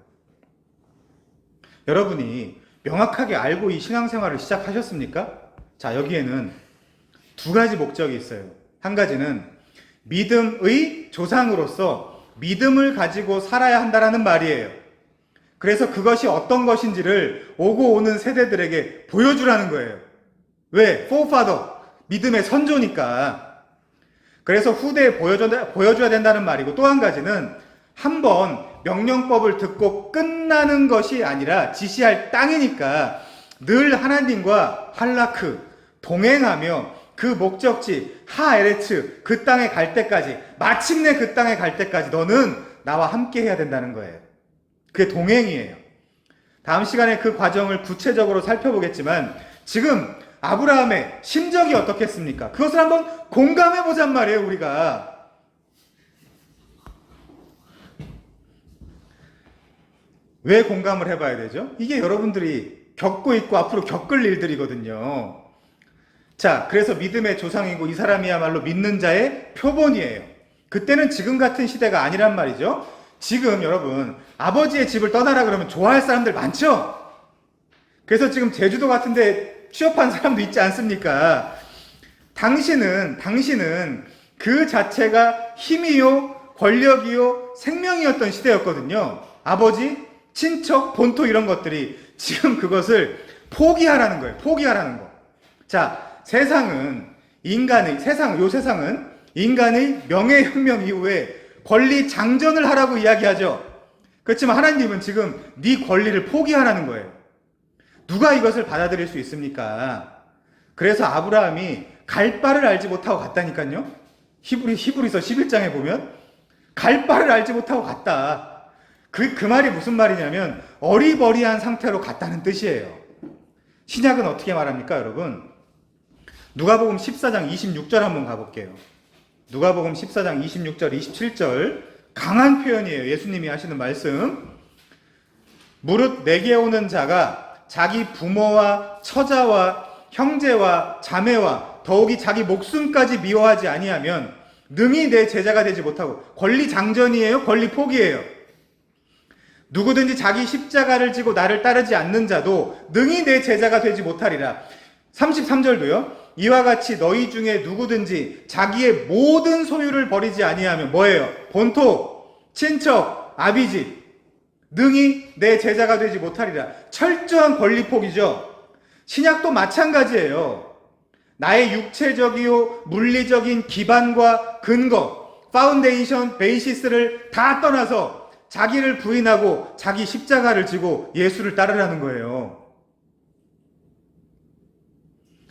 여러분이 명확하게 알고 이 신앙생활을 시작하셨습니까? 자, 여기에는 두 가지 목적이 있어요. 한 가지는 믿음의 조상으로서 믿음을 가지고 살아야 한다라는 말이에요. 그래서 그것이 어떤 것인지를 오고 오는 세대들에게 보여주라는 거예요. 왜? forefather, 믿음의 선조니까. 그래서 후대에 보여줘야 된다는 말이고, 또 한 가지는 한번 명령법을 듣고 끝나는 것이 아니라 지시할 땅이니까 늘 하나님과 할라크, 동행하며 그 목적지 하에레츠, 그 땅에 갈 때까지, 마침내 그 땅에 갈 때까지 너는 나와 함께 해야 된다는 거예요. 그게 동행이에요. 다음 시간에 그 과정을 구체적으로 살펴보겠지만 지금 아브라함의 심정이 어떻겠습니까? 그것을 한번 공감해 보잔 말이에요, 우리가. 왜 공감을 해봐야 되죠? 이게 여러분들이 겪고 있고 앞으로 겪을 일들이거든요. 자, 그래서 믿음의 조상이고 이 사람이야말로 믿는 자의 표본이에요. 그때는 지금 같은 시대가 아니란 말이죠. 지금 여러분, 아버지의 집을 떠나라 그러면 좋아할 사람들 많죠? 그래서 지금 제주도 같은데 취업한 사람도 있지 않습니까? 당신은 그 자체가 힘이요, 권력이요, 생명이었던 시대였거든요. 아버지, 친척, 본토 이런 것들이 지금 그것을 포기하라는 거예요. 포기하라는 거. 자, 세상은 인간의 명예혁명 이후에 권리 장전을 하라고 이야기하죠. 그렇지만 하나님은 지금 네 권리를 포기하라는 거예요. 누가 이것을 받아들일 수 있습니까? 그래서 아브라함이 갈 바를 알지 못하고 갔다니까요. 히브리서 11장에 보면 갈 바를 알지 못하고 갔다. 그 말이 무슨 말이냐면 어리버리한 상태로 갔다는 뜻이에요. 신약은 어떻게 말합니까, 여러분? 누가복음 14장 26절 한번 가볼게요. 누가복음 14장 26절, 27절 강한 표현이에요. 예수님이 하시는 말씀. 무릇 내게 오는 자가 자기 부모와 처자와 형제와 자매와 더욱이 자기 목숨까지 미워하지 아니하면 능히 내 제자가 되지 못하고, 권리 장전이에요? 권리 포기예요? 누구든지 자기 십자가를 지고 나를 따르지 않는 자도 능히 내 제자가 되지 못하리라. 33절도요. 이와 같이 너희 중에 누구든지 자기의 모든 소유를 버리지 아니하면 뭐예요? 본토, 친척, 아비집 능히 내 제자가 되지 못하리라. 철저한 권리 포기죠. 신약도 마찬가지예요. 나의 육체적이요 물리적인 기반과 근거, 파운데이션, 베이시스를 다 떠나서 자기를 부인하고 자기 십자가를 지고 예수를 따르라는 거예요.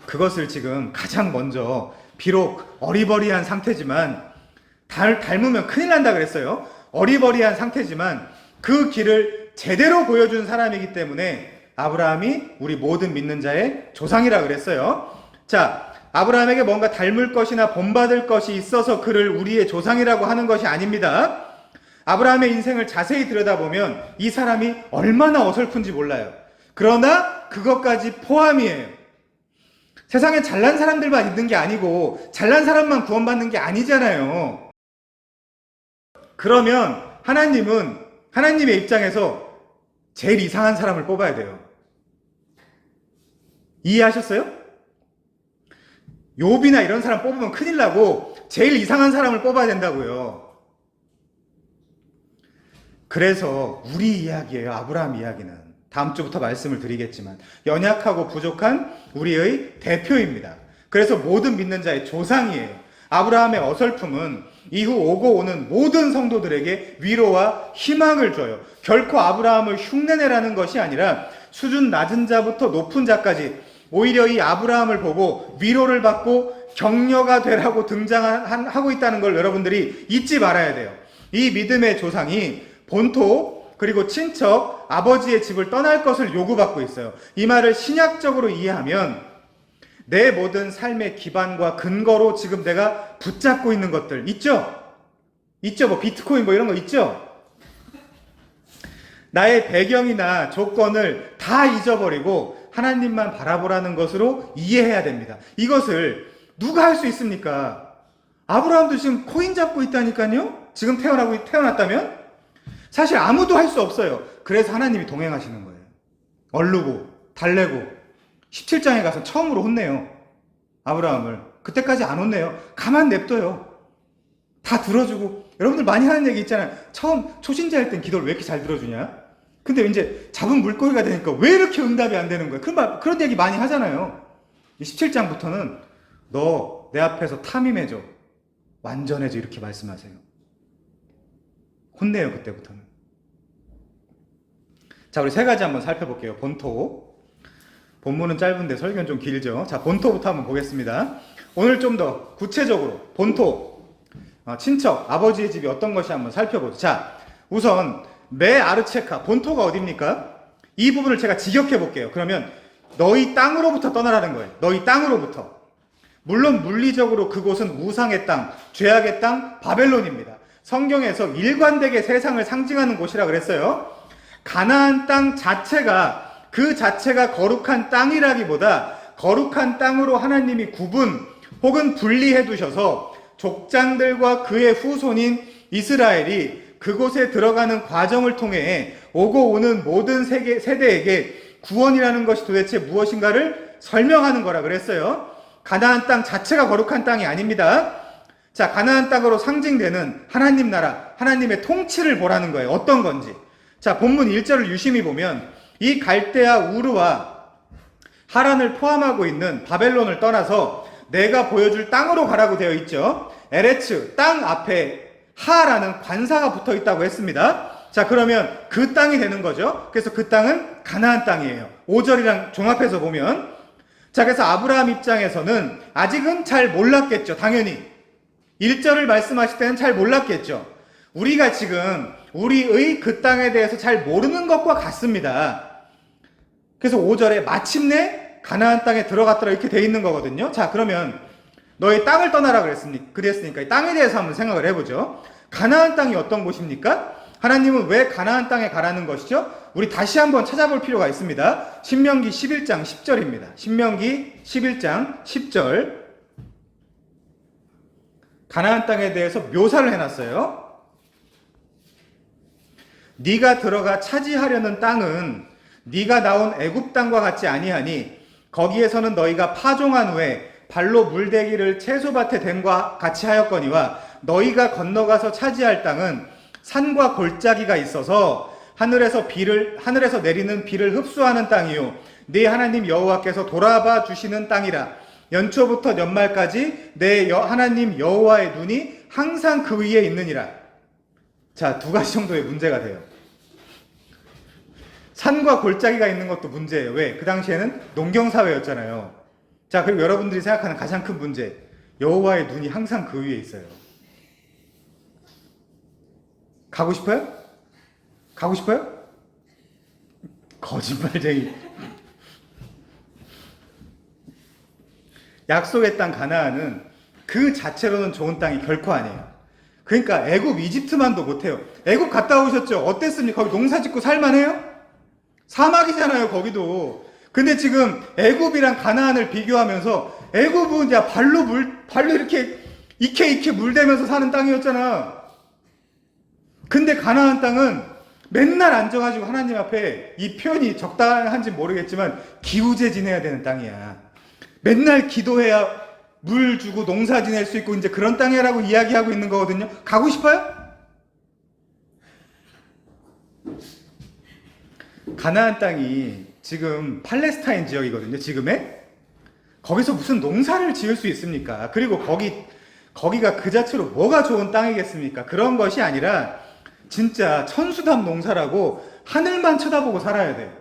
그것을 지금 가장 먼저, 비록 어리버리한 상태지만, 닮으면 큰일 난다 그랬어요. 어리버리한 상태지만 그 길을 제대로 보여준 사람이기 때문에 아브라함이 우리 모든 믿는 자의 조상이라 그랬어요. 자, 아브라함에게 뭔가 닮을 것이나 본받을 것이 있어서 그를 우리의 조상이라고 하는 것이 아닙니다. 아브라함의 인생을 자세히 들여다보면 이 사람이 얼마나 어설픈지 몰라요. 그러나 그것까지 포함이에요. 세상에 잘난 사람들만 있는 게 아니고 잘난 사람만 구원받는 게 아니잖아요. 그러면 하나님의 입장에서 제일 이상한 사람을 뽑아야 돼요. 이해하셨어요? 욥이나 이런 사람 뽑으면 큰일 나고 제일 이상한 사람을 뽑아야 된다고요. 그래서 우리 이야기예요. 아브라함 이야기는. 다음 주부터 말씀을 드리겠지만 연약하고 부족한 우리의 대표입니다. 그래서 모든 믿는 자의 조상이에요. 아브라함의 어설픔은 이후 오고 오는 모든 성도들에게 위로와 희망을 줘요. 결코 아브라함을 흉내내라는 것이 아니라 수준 낮은 자부터 높은 자까지 오히려 이 아브라함을 보고 위로를 받고 격려가 되라고 등장하고 있다는 걸 여러분들이 잊지 말아야 돼요. 이 믿음의 조상이 본토 그리고 친척, 아버지의 집을 떠날 것을 요구받고 있어요. 이 말을 신약적으로 이해하면 내 모든 삶의 기반과 근거로 지금 내가 붙잡고 있는 것들 있죠? 뭐 비트코인 뭐 이런 거 있죠? 나의 배경이나 조건을 다 잊어버리고 하나님만 바라보라는 것으로 이해해야 됩니다. 이것을 누가 할 수 있습니까? 아브라함도 지금 코인 잡고 있다니까요? 지금 태어났다면? 사실 아무도 할 수 없어요. 그래서 하나님이 동행하시는 거예요. 얼르고 달래고 17장에 가서 처음으로 혼내요. 아브라함을. 그때까지 안 혼내요. 가만 냅둬요. 다 들어주고. 여러분들 많이 하는 얘기 있잖아요. 처음 초신자 할 땐 기도를 왜 이렇게 잘 들어주냐? 근데 이제 잡은 물고기가 되니까 왜 이렇게 응답이 안 되는 거야? 그런 얘기 많이 하잖아요. 17장부터는 너 내 앞에서 탐임해줘. 완전해져. 이렇게 말씀하세요. 혼내요, 그때부터는. 자, 우리 세 가지 한번 살펴볼게요. 본토. 본문은 짧은데 설교는 좀 길죠. 자, 본토부터 한번 보겠습니다. 오늘 좀 더 구체적으로 본토, 친척, 아버지의 집이 어떤 것이 한번 살펴보죠. 자, 우선 메아르체카, 본토가 어딥니까? 이 부분을 제가 직역해 볼게요. 그러면 너희 땅으로부터 떠나라는 거예요. 너희 땅으로부터. 물론 물리적으로 그곳은 우상의 땅, 죄악의 땅, 바벨론입니다. 성경에서 일관되게 세상을 상징하는 곳이라 그랬어요. 가나안 땅 자체가, 그 자체가 거룩한 땅이라기보다 거룩한 땅으로 하나님이 구분 혹은 분리해 두셔서 족장들과 그의 후손인 이스라엘이 그곳에 들어가는 과정을 통해 오고 오는 모든 세대에게 구원이라는 것이 도대체 무엇인가를 설명하는 거라 그랬어요. 가나안 땅 자체가 거룩한 땅이 아닙니다. 자, 가나안 땅으로 상징되는 하나님 나라, 하나님의 통치를 보라는 거예요. 어떤 건지. 자, 본문 1절을 유심히 보면 이 갈대아 우르와 하란을 포함하고 있는 바벨론을 떠나서 내가 보여줄 땅으로 가라고 되어 있죠. 에레츠, 땅 앞에 하라는 관사가 붙어 있다고 했습니다. 자, 그러면 그 땅이 되는 거죠. 그래서 그 땅은 가나안 땅이에요. 5절이랑 종합해서 보면. 자, 그래서 아브라함 입장에서는 아직은 잘 몰랐겠죠. 당연히. 1절을 말씀하실 때는 잘 몰랐겠죠. 우리가 지금 우리의 그 땅에 대해서 잘 모르는 것과 같습니다. 그래서 5절에 마침내 가나안 땅에 들어갔더라 이렇게 돼 있는 거거든요. 자, 그러면 너의 땅을 떠나라 그랬으니까 이 땅에 대해서 한번 생각을 해보죠. 가나안 땅이 어떤 곳입니까? 하나님은 왜 가나안 땅에 가라는 것이죠? 우리 다시 한번 찾아볼 필요가 있습니다. 신명기 11장 10절입니다. 신명기 11장 10절. 가나안 땅에 대해서 묘사를 해놨어요. 네가 들어가 차지하려는 땅은 네가 나온 애굽 땅과 같지 아니하니 거기에서는 너희가 파종한 후에 발로 물대기를 채소밭에 댐과 같이 하였거니와 너희가 건너가서 차지할 땅은 산과 골짜기가 있어서 하늘에서 내리는 비를 흡수하는 땅이요 네 하나님 여호와께서 돌아봐 주시는 땅이라. 연초부터 연말까지 내 하나님 여호와의 눈이 항상 그 위에 있느니라. 자, 두 가지 정도의 문제가 돼요. 산과 골짜기가 있는 것도 문제예요. 왜? 그 당시에는 농경사회였잖아요. 자, 그리고 여러분들이 생각하는 가장 큰 문제, 여호와의 눈이 항상 그 위에 있어요. 가고 싶어요? 가고 싶어요? 거짓말쟁이. 약속의 땅 가나안은 그 자체로는 좋은 땅이 결코 아니에요. 그러니까 애굽, 이집트만도 못해요. 애굽 갔다 오셨죠? 어땠습니까? 거기 농사 짓고 살만해요? 사막이잖아요, 거기도. 근데 지금 애굽이랑 가나안을 비교하면서 애굽은 야 발로 이렇게 이케 물대면서 사는 땅이었잖아. 근데 가나안 땅은 맨날 앉아가지고 하나님 앞에, 이 표현이 적당한지 모르겠지만 기우제 지내야 되는 땅이야. 맨날 기도해야 물 주고 농사 지낼 수 있고 이제 그런 땅이라고 이야기하고 있는 거거든요. 가고 싶어요? 가나안 땅이 지금 팔레스타인 지역이거든요. 지금의. 거기서 무슨 농사를 지을 수 있습니까? 그리고 거기가 그 자체로 뭐가 좋은 땅이겠습니까? 그런 것이 아니라 진짜 천수답 농사라고 하늘만 쳐다보고 살아야 돼요.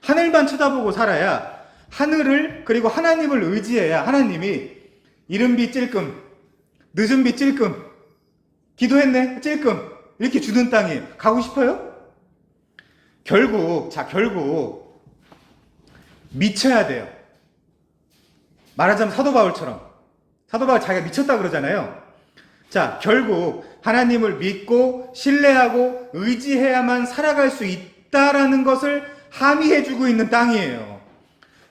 하늘만 쳐다보고 살아야, 하늘을 그리고 하나님을 의지해야 하나님이 이른 비 찔끔, 늦은 비 찔끔, 기도했네 찔끔 이렇게 주는 땅이에요. 가고 싶어요? 결국 미쳐야 돼요. 말하자면 사도 바울처럼. 사도 바울 자기가 미쳤다 그러잖아요. 자, 결국 하나님을 믿고 신뢰하고 의지해야만 살아갈 수 있다라는 것을 함의해주고 있는 땅이에요.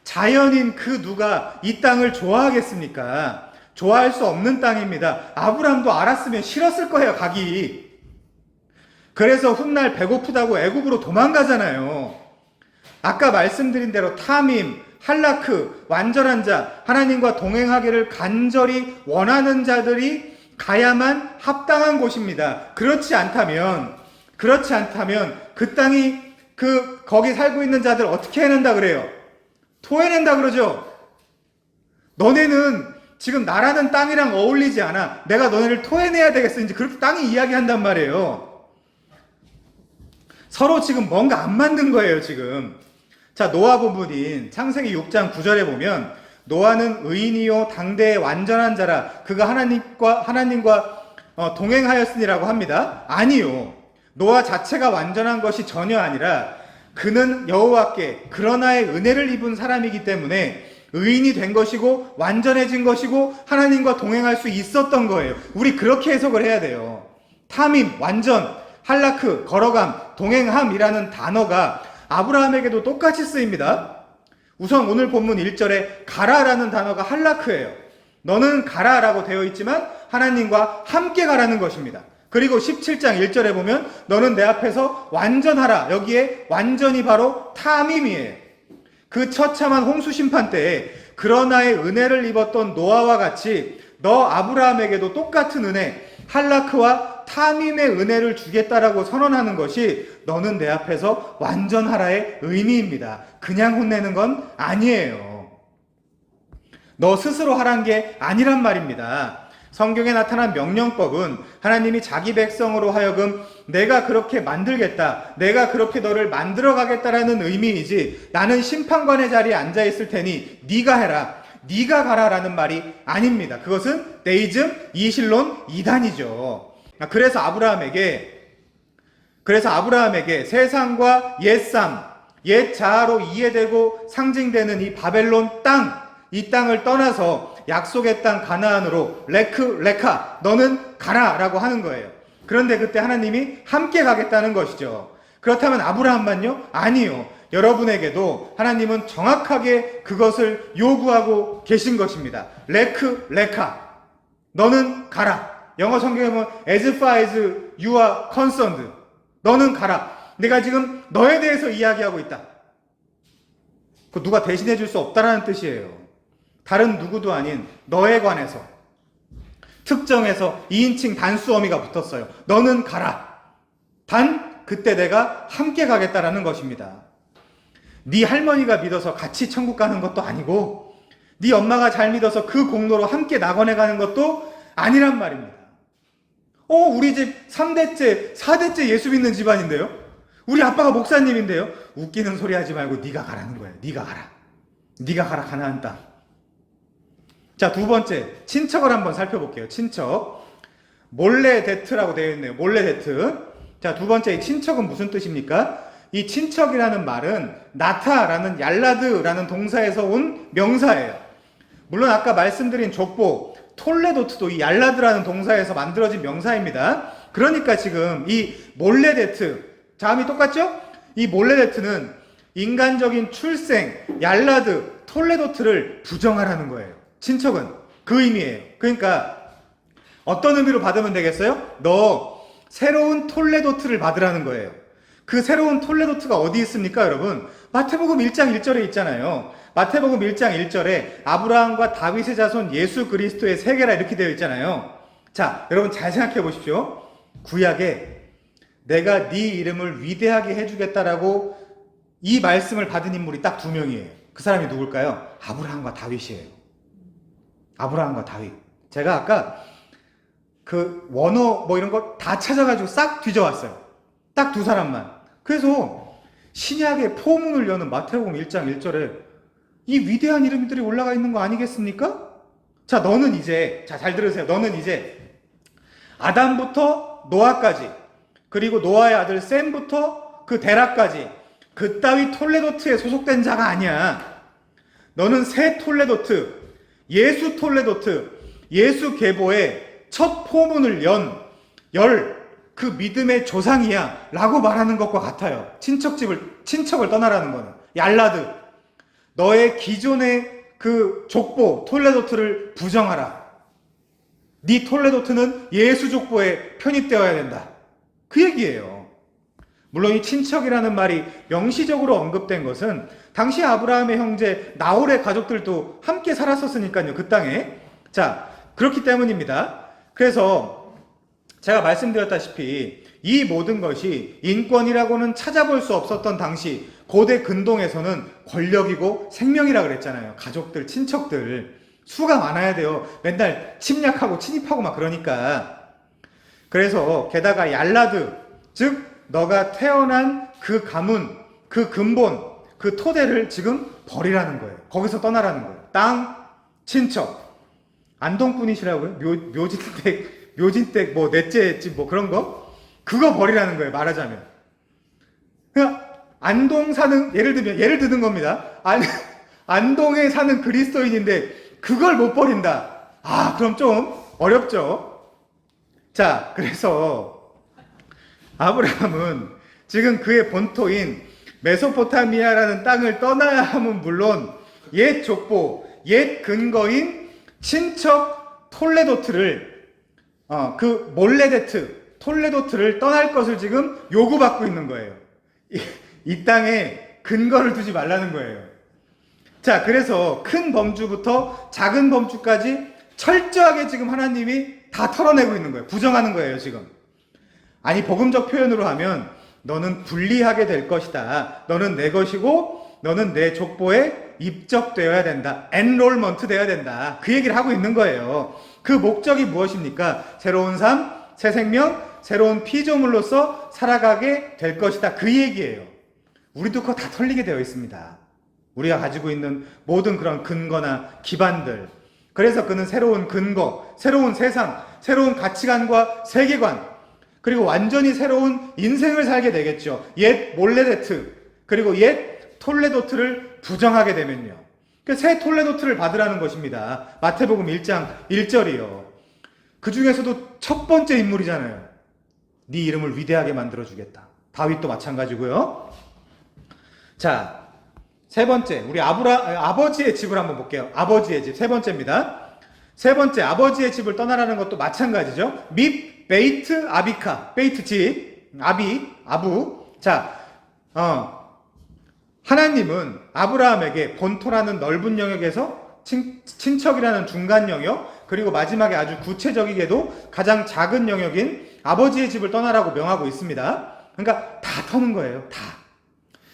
자연인 그 누가 이 땅을 좋아하겠습니까? 좋아할 수 없는 땅입니다. 아브라함도 알았으면 싫었을 거예요, 가기. 그래서 훗날 배고프다고 애굽으로 도망가잖아요. 아까 말씀드린 대로 탐임, 할라크, 완전한 자, 하나님과 동행하기를 간절히 원하는 자들이 가야만 합당한 곳입니다. 그렇지 않다면 그 땅이 거기 살고 있는 자들 어떻게 해낸다 그래요? 토해낸다 그러죠? 너네는 지금 나라는 땅이랑 어울리지 않아. 내가 너네를 토해내야 되겠어. 이제 그렇게 땅이 이야기한단 말이에요. 서로 지금 뭔가 안 맞는 거예요, 지금. 자, 노아 부분인 창세기 6장 9절에 보면 노아는 의인이요 당대의 완전한 자라 그가 하나님과 동행하였으니라고 합니다. 아니요. 노아 자체가 완전한 것이 전혀 아니라 그는 여호와께 그러나의 은혜를 입은 사람이기 때문에 의인이 된 것이고 완전해진 것이고 하나님과 동행할 수 있었던 거예요. 우리 그렇게 해석을 해야 돼요. 탐임, 완전, 할라크, 걸어감, 동행함이라는 단어가 아브라함에게도 똑같이 쓰입니다. 우선 오늘 본문 1절에 가라라는 단어가 할라크예요. 너는 가라라고 되어 있지만 하나님과 함께 가라는 것입니다. 그리고 17장 1절에 보면 너는 내 앞에서 완전하라. 여기에 완전이 바로 탐임이에요. 그 처참한 홍수 심판 때에 그러나의 은혜를 입었던 노아와 같이 너 아브라함에게도 똑같은 은혜, 할라크와 탐임의 은혜를 주겠다라고 선언하는 것이 너는 내 앞에서 완전하라의 의미입니다. 그냥 혼내는 건 아니에요. 너 스스로 하란 게 아니란 말입니다. 성경에 나타난 명령법은 하나님이 자기 백성으로 하여금 내가 그렇게 만들겠다, 내가 그렇게 너를 만들어 가겠다라는 의미이지 나는 심판관의 자리에 앉아 있을 테니 네가 해라, 네가 가라라는 말이 아닙니다. 그것은 데이즘, 이실론, 이단이죠. 그래서 아브라함에게 세상과 옛삶, 옛 자아로 이해되고 상징되는 이 바벨론 땅, 이 땅을 떠나서 약속의 땅 가나안으로 레카 너는 가라라고 하는 거예요. 그런데 그때 하나님이 함께 가겠다는 것이죠. 그렇다면 아브라함만요? 아니요. 여러분에게도 하나님은 정확하게 그것을 요구하고 계신 것입니다. 레카 너는 가라. 영어 성경에 보면 as far as you are concerned 너는 가라. 내가 지금 너에 대해서 이야기하고 있다. 그 누가 대신해 줄 수 없다라는 뜻이에요. 다른 누구도 아닌 너에 관해서 특정해서 2인칭 단수 어미가 붙었어요. 너는 가라. 단 그때 내가 함께 가겠다라는 것입니다. 네 할머니가 믿어서 같이 천국 가는 것도 아니고 네 엄마가 잘 믿어서 그 공로로 함께 낙원에 가는 것도 아니란 말입니다. 우리 집 3대째 4대째 예수 믿는 집안인데요. 우리 아빠가 목사님인데요. 웃기는 소리 하지 말고 네가 가라는 거예요. 네가 가라 가나안 땅. 자, 두 번째, 친척을 한번 살펴볼게요. 친척. 몰레데트라고 되어 있네요. 몰레데트. 자, 두 번째, 이 친척은 무슨 뜻입니까? 이 친척이라는 말은 나타라는 얄라드라는 동사에서 온 명사예요. 물론 아까 말씀드린 족보, 톨레도트도 이 얄라드라는 동사에서 만들어진 명사입니다. 그러니까 지금 이 몰레데트, 자음이 똑같죠? 이 몰레데트는 인간적인 출생, 얄라드, 톨레도트를 부정하라는 거예요. 친척은 그 의미예요. 그러니까 어떤 의미로 받으면 되겠어요? 너 새로운 톨레도트를 받으라는 거예요. 그 새로운 톨레도트가 어디 있습니까, 여러분? 마태복음 1장 1절에 있잖아요. 마태복음 1장 1절에 아브라함과 다윗의 자손 예수 그리스도의 세계라 이렇게 되어 있잖아요. 자, 여러분 잘 생각해 보십시오. 구약에 내가 네 이름을 위대하게 해주겠다라고 이 말씀을 받은 인물이 딱 2명이에요. 그 사람이 누굴까요? 아브라함과 다윗이에요. 아브라함과 다윗. 제가 아까 그 원어 이런 거 다 찾아가지고 싹 뒤져왔어요. 딱 2사람만. 그래서 신약의 포문을 여는 마태복음 1장 1절에 이 위대한 이름들이 올라가 있는 거 아니겠습니까? 자, 너는 이제, 잘 들으세요. 너는 이제 아담부터 노아까지, 그리고 노아의 아들 셈부터 그 데라까지 그따위 톨레도트에 소속된 자가 아니야. 너는 새 톨레도트, 예수 톨레도트, 예수 계보의 첫 포문을 열 그 믿음의 조상이야 라고 말하는 것과 같아요. 친척을 떠나라는 거는. 얄라드, 너의 기존의 그 족보 톨레도트를 부정하라. 네 톨레도트는 예수 족보에 편입되어야 된다. 그 얘기예요. 물론 이 친척이라는 말이 명시적으로 언급된 것은 당시 아브라함의 형제 나홀의 가족들도 함께 살았었으니까요, 그 땅에. 자, 그렇기 때문입니다. 그래서 제가 말씀드렸다시피 이 모든 것이 인권이라고는 찾아볼 수 없었던 당시 고대 근동에서는 권력이고 생명이라 그랬잖아요. 가족들, 친척들 수가 많아야 돼요. 맨날 침략하고 침입하고 막 그러니까. 그래서 게다가 얄라드, 즉 너가 태어난 그 가문, 그 근본, 그 토대를 지금 버리라는 거예요. 거기서 떠나라는 거예요. 땅, 친척. 안동분이시라고요? 묘진댁 뭐 넷째 집 뭐 그런 거? 그거 버리라는 거예요. 말하자면. 그냥 안동 사는, 예를 드는 겁니다. 안동에 사는 그리스도인인데 그걸 못 버린다. 아, 그럼 좀 어렵죠. 자, 그래서 아브라함은 지금 그의 본토인 메소포타미아라는 땅을 떠나야 함은 물론 옛 족보, 옛 근거인 친척 톨레도트를 그 몰레데트 톨레도트를 떠날 것을 지금 요구받고 있는 거예요. 이 땅에 근거를 두지 말라는 거예요. 자, 그래서 큰 범주부터 작은 범주까지 철저하게 지금 하나님이 다 털어내고 있는 거예요. 부정하는 거예요, 지금. 아니, 복음적 표현으로 하면 너는 분리하게 될 것이다. 너는 내 것이고 너는 내 족보에 입적되어야 된다. 엔롤먼트 되어야 된다. 그 얘기를 하고 있는 거예요. 그 목적이 무엇입니까? 새로운 삶, 새 생명, 새로운 피조물로서 살아가게 될 것이다. 그 얘기예요. 우리도 그거 다 털리게 되어 있습니다. 우리가 가지고 있는 모든 그런 근거나 기반들. 그래서 그는 새로운 근거, 새로운 세상, 새로운 가치관과 세계관, 그리고 완전히 새로운 인생을 살게 되겠죠. 옛 몰레데트, 그리고 옛 톨레도트를 부정하게 되면요. 새 톨레도트를 받으라는 것입니다. 마태복음 1장 1절이요. 그 중에서도 첫 번째 인물이잖아요. 네 이름을 위대하게 만들어주겠다. 다윗도 마찬가지고요. 자, 세 번째, 우리 아버지의 집을 한번 볼게요. 아버지의 집, 세 번째입니다. 세 번째, 아버지의 집을 떠나라는 것도 마찬가지죠. 밉, 베이트, 아비카. 베이트 집, 아부. 자, 하나님은 아브라함에게 본토라는 넓은 영역에서 친척이라는 중간 영역, 그리고 마지막에 아주 구체적이게도 가장 작은 영역인 아버지의 집을 떠나라고 명하고 있습니다. 그러니까 다 터는 거예요. 다.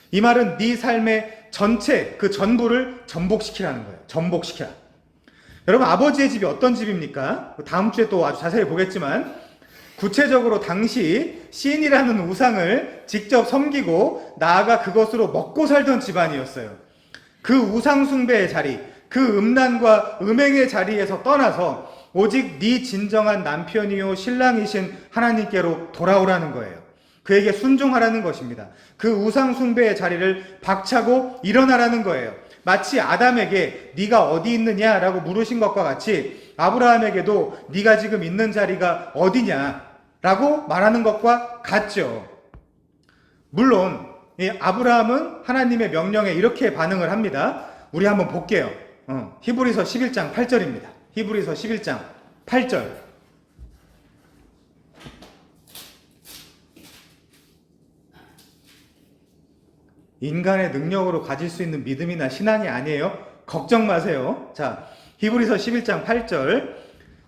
이 말은 네 삶의 전체, 그 전부를 전복시키라는 거예요. 전복시키라. 여러분, 아버지의 집이 어떤 집입니까? 다음 주에 또 아주 자세히 보겠지만, 구체적으로 당시 신이라는 우상을 직접 섬기고 나아가 그것으로 먹고 살던 집안이었어요. 그 우상 숭배의 자리, 그 음란과 음행의 자리에서 떠나서 오직 네 진정한 남편이요 신랑이신 하나님께로 돌아오라는 거예요. 그에게 순종하라는 것입니다. 그 우상 숭배의 자리를 박차고 일어나라는 거예요. 마치 아담에게 네가 어디 있느냐라고 물으신 것과 같이 아브라함에게도 네가 지금 있는 자리가 어디냐라고 말하는 것과 같죠. 물론 이 아브라함은 하나님의 명령에 이렇게 반응을 합니다. 우리 한번 볼게요. 히브리서 11장 8절입니다. 히브리서 11장 8절. 인간의 능력으로 가질 수 있는 믿음이나 신앙이 아니에요. 걱정 마세요. 자, 히브리서 11장 8절.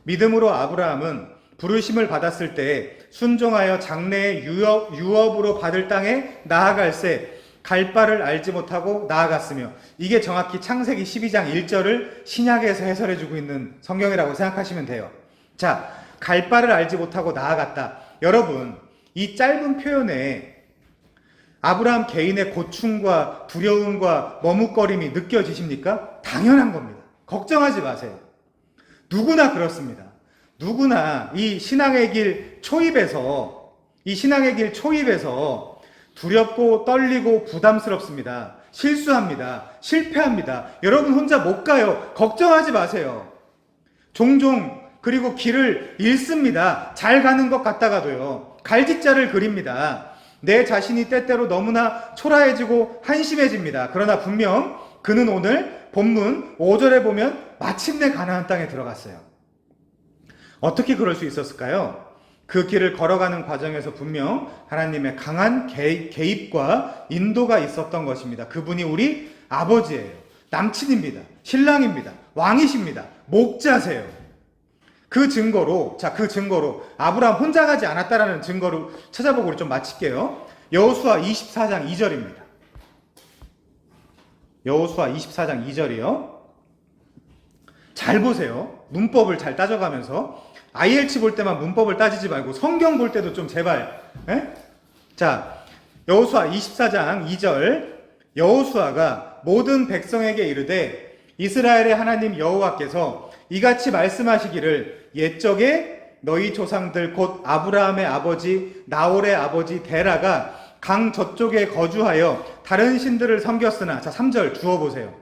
믿음으로 아브라함은 부르심을 받았을 때 순종하여 장래의 유업으로 받을 땅에 나아갈새 갈 바를 알지 못하고 나아갔으며, 이게 정확히 창세기 12장 1절을 신약에서 해설해주고 있는 성경이라고 생각하시면 돼요. 자, 갈 바를 알지 못하고 나아갔다. 여러분, 이 짧은 표현에 아브라함 개인의 고충과 두려움과 머뭇거림이 느껴지십니까? 당연한 겁니다. 걱정하지 마세요. 누구나 그렇습니다. 누구나 이 신앙의 길 초입에서 두렵고 떨리고 부담스럽습니다. 실수합니다. 실패합니다. 여러분 혼자 못 가요. 걱정하지 마세요. 종종 그리고 길을 잃습니다. 잘 가는 것 같다가도요. 갈짓자를 그립니다. 내 자신이 때때로 너무나 초라해지고 한심해집니다. 그러나 분명 그는 오늘 본문 5절에 보면 마침내 가나안 땅에 들어갔어요. 어떻게 그럴 수 있었을까요? 그 길을 걸어가는 과정에서 분명 하나님의 강한 개입과 인도가 있었던 것입니다. 그분이 우리 아버지예요. 남친입니다. 신랑입니다. 왕이십니다. 목자세요. 그 증거로 아브라함 혼자 가지 않았다라는 증거를 찾아보고 우리 좀 마칠게요. 여호수아 24장 2절입니다. 여호수아 24장 2절이요. 잘 보세요. 문법을 잘 따져가면서 IL치 볼 때만 문법을 따지지 말고 성경 볼 때도 좀 제발. 자, 여호수아 24장 2절. 여호수아가 모든 백성에게 이르되 이스라엘의 하나님 여호와께서 이같이 말씀하시기를 옛적에 너희 조상들 곧 아브라함의 아버지 나홀의 아버지 데라가 강 저쪽에 거주하여 다른 신들을 섬겼으나, 자 3절 주워보세요.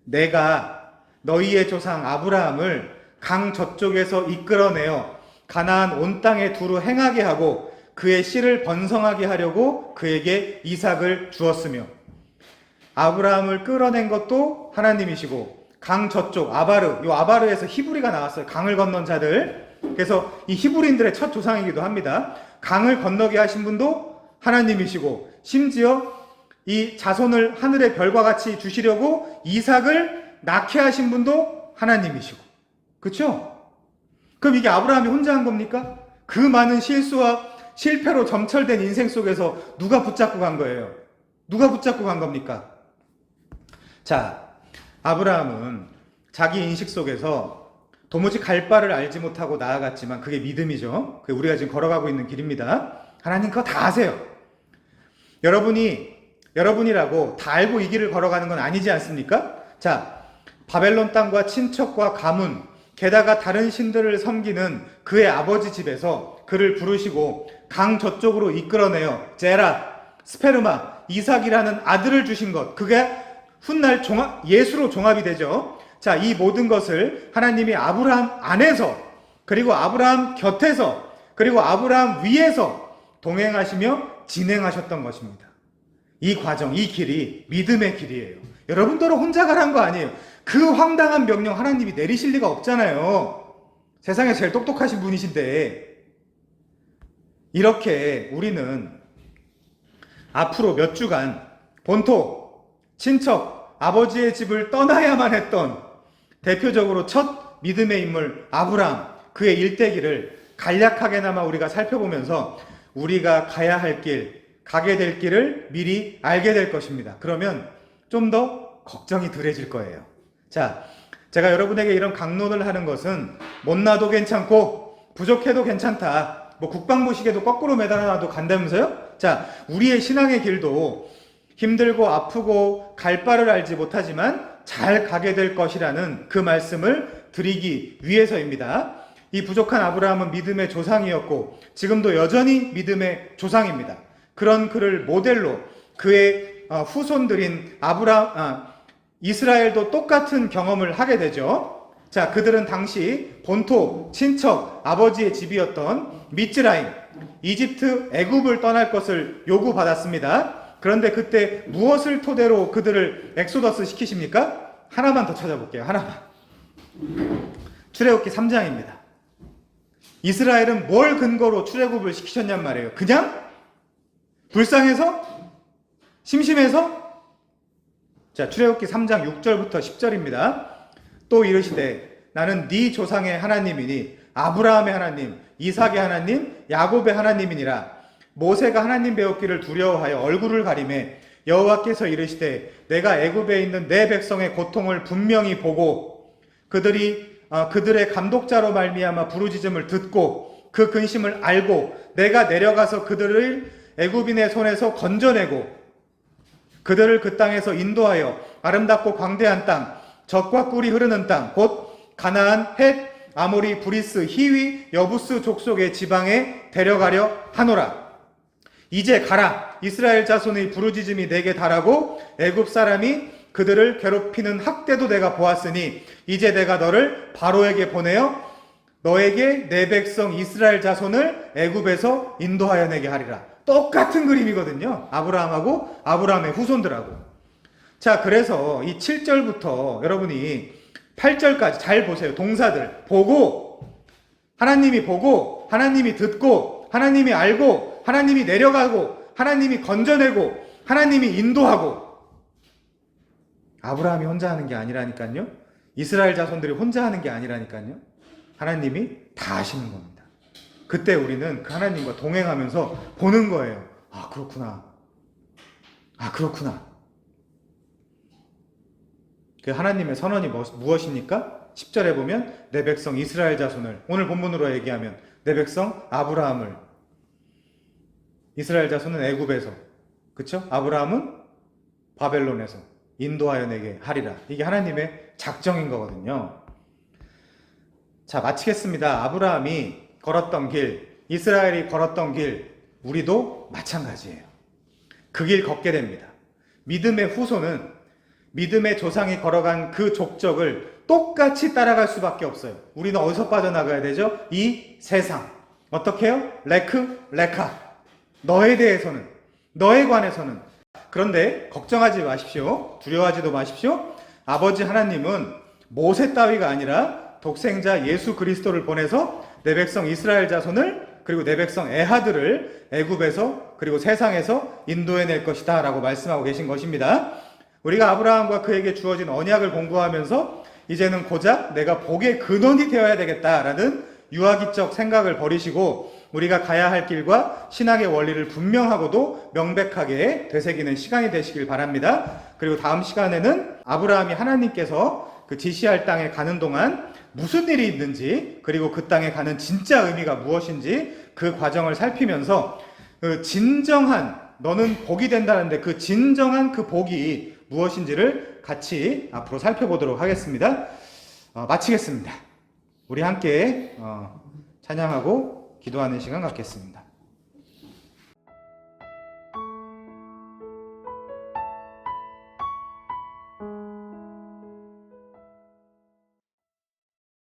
내가 너희의 조상 아브라함을 강 저쪽에서 이끌어내어 가나안 온 땅에 두루 행하게 하고 그의 씨를 번성하게 하려고 그에게 이삭을 주었으며, 아브라함을 끌어낸 것도 하나님이시고 강 저쪽 아바르, 이 아바르에서 히브리가 나왔어요. 강을 건넌 자들. 그래서 이 히브리인들의 첫 조상이기도 합니다. 강을 건너게 하신 분도 하나님이시고, 심지어 이 자손을 하늘의 별과 같이 주시려고 이삭을 낳게 하신 분도 하나님이시고. 그렇죠? 그럼 이게 아브라함이 혼자 한 겁니까? 그 많은 실수와 실패로 점철된 인생 속에서 누가 붙잡고 간 거예요? 누가 붙잡고 간 겁니까? 자, 아브라함은 자기 인식 속에서 도무지 갈 바를 알지 못하고 나아갔지만 그게 믿음이죠. 그게 우리가 지금 걸어가고 있는 길입니다. 하나님 그거 다 아세요. 여러분이라고 다 알고 이 길을 걸어가는 건 아니지 않습니까? 자, 바벨론 땅과 친척과 가문, 게다가 다른 신들을 섬기는 그의 아버지 집에서 그를 부르시고 강 저쪽으로 이끌어내어 제라, 스페르마, 이삭이라는 아들을 주신 것, 그게 훗날 예수로 종합이 되죠. 자, 이 모든 것을 하나님이 아브라함 안에서, 그리고 아브라함 곁에서, 그리고 아브라함 위에서 동행하시며 진행하셨던 것입니다. 이 과정, 이 길이 믿음의 길이에요. 여러분들은 혼자 가란 거 아니에요. 그 황당한 명령 하나님이 내리실 리가 없잖아요. 세상에 제일 똑똑하신 분이신데. 이렇게 우리는 앞으로 몇 주간 본토, 친척, 아버지의 집을 떠나야만 했던 대표적으로 첫 믿음의 인물 아브라함, 그의 일대기를 간략하게나마 우리가 살펴보면서 우리가 가야 할 길, 가게 될 길을 미리 알게 될 것입니다. 그러면 좀 더 걱정이 덜해질 거예요. 자, 제가 여러분에게 이런 강론을 하는 것은 못나도 괜찮고 부족해도 괜찮다. 뭐 국방부 시계도 거꾸로 매달아놔도 간다면서요? 자, 우리의 신앙의 길도 힘들고 아프고 갈 바를 알지 못하지만 잘 가게 될 것이라는 그 말씀을 드리기 위해서입니다. 이 부족한 아브라함은 믿음의 조상이었고 지금도 여전히 믿음의 조상입니다. 그런 그를 모델로 그의 후손들인 이스라엘도 똑같은 경험을 하게 되죠. 자, 그들은 당시 본토, 친척, 아버지의 집이었던 미츠라임, 이집트, 애굽을 떠날 것을 요구받았습니다. 그런데 그때 무엇을 토대로 그들을 엑소더스 시키십니까? 하나만 더 찾아볼게요. 하나만. 출애굽기 3장입니다. 이스라엘은 뭘 근거로 출애굽을 시키셨냔 말이에요. 그냥? 불쌍해서? 심심해서? 자, 출애굽기 3장 6절부터 10절입니다. 또 이르시되 나는 네 조상의 하나님이니 아브라함의 하나님, 이삭의 하나님, 야곱의 하나님이니라. 모세가 하나님 배웠기를 두려워하여 얼굴을 가리매 여호와께서 이르시되 내가 애굽에 있는 내 백성의 고통을 분명히 보고 그들의 감독자로 말미암아 부르짖음을 듣고 그 근심을 알고 내가 내려가서 그들을 애굽인의 손에서 건져내고 그들을 그 땅에서 인도하여 아름답고 광대한 땅, 젖과 꿀이 흐르는 땅, 곧 가나안, 헷, 아모리, 브리스, 히위, 여부스 족속의 지방에 데려가려 하노라. 이제 가라. 이스라엘 자손의 부르짖음이 내게 달하고 애굽 사람이 그들을 괴롭히는 학대도 내가 보았으니 이제 내가 너를 바로에게 보내어 너에게 내 백성 이스라엘 자손을 애굽에서 인도하여 내게 하리라. 똑같은 그림이거든요. 아브라함하고 아브라함의 후손들하고. 자, 그래서 이 7절부터 여러분이 8절까지 잘 보세요. 동사들 보고, 하나님이 보고 하나님이 듣고, 하나님이 알고, 하나님이 내려가고, 하나님이 건져내고, 하나님이 인도하고. 아브라함이 혼자 하는 게 아니라니까요. 이스라엘 자손들이 혼자 하는 게 아니라니까요. 하나님이 다 하시는 겁니다. 그때 우리는 그 하나님과 동행하면서 보는 거예요. 아, 그렇구나. 아, 그렇구나. 그 하나님의 선언이 무엇입니까? 10절에 보면 내 백성 이스라엘 자손을, 오늘 본문으로 얘기하면 내 백성 아브라함을, 이스라엘 자손은 애굽에서, 그쵸? 아브라함은 바벨론에서 인도하여 내게 하리라. 이게 하나님의 작정인 거거든요. 자, 마치겠습니다. 아브라함이 걸었던 길, 이스라엘이 걸었던 길, 우리도 마찬가지예요. 그 길 걷게 됩니다. 믿음의 후손은 믿음의 조상이 걸어간 그 족적을 똑같이 따라갈 수밖에 없어요. 우리는 어디서 빠져나가야 되죠? 이 세상. 어떻게 해요? 레크, 레카. 너에 대해서는, 너에 관해서는. 그런데 걱정하지 마십시오. 두려워하지도 마십시오. 아버지 하나님은 모세 따위가 아니라 독생자 예수 그리스도를 보내서 내 백성 이스라엘 자손을, 그리고 내 백성 애하들을 애굽에서 그리고 세상에서 인도해낼 것이다 라고 말씀하고 계신 것입니다. 우리가 아브라함과 그에게 주어진 언약을 공부하면서 이제는 고작 내가 복의 근원이 되어야 되겠다라는 유아기적 생각을 버리시고 우리가 가야 할 길과 신앙의 원리를 분명하고도 명백하게 되새기는 시간이 되시길 바랍니다. 그리고 다음 시간에는 아브라함이 하나님께서 그 지시할 땅에 가는 동안 무슨 일이 있는지, 그리고 그 땅에 가는 진짜 의미가 무엇인지 그 과정을 살피면서 그 진정한, 너는 복이 된다는데 그 진정한 그 복이 무엇인지를 같이 앞으로 살펴보도록 하겠습니다. 마치겠습니다. 우리 함께 찬양하고 기도하는 시간 갖겠습니다.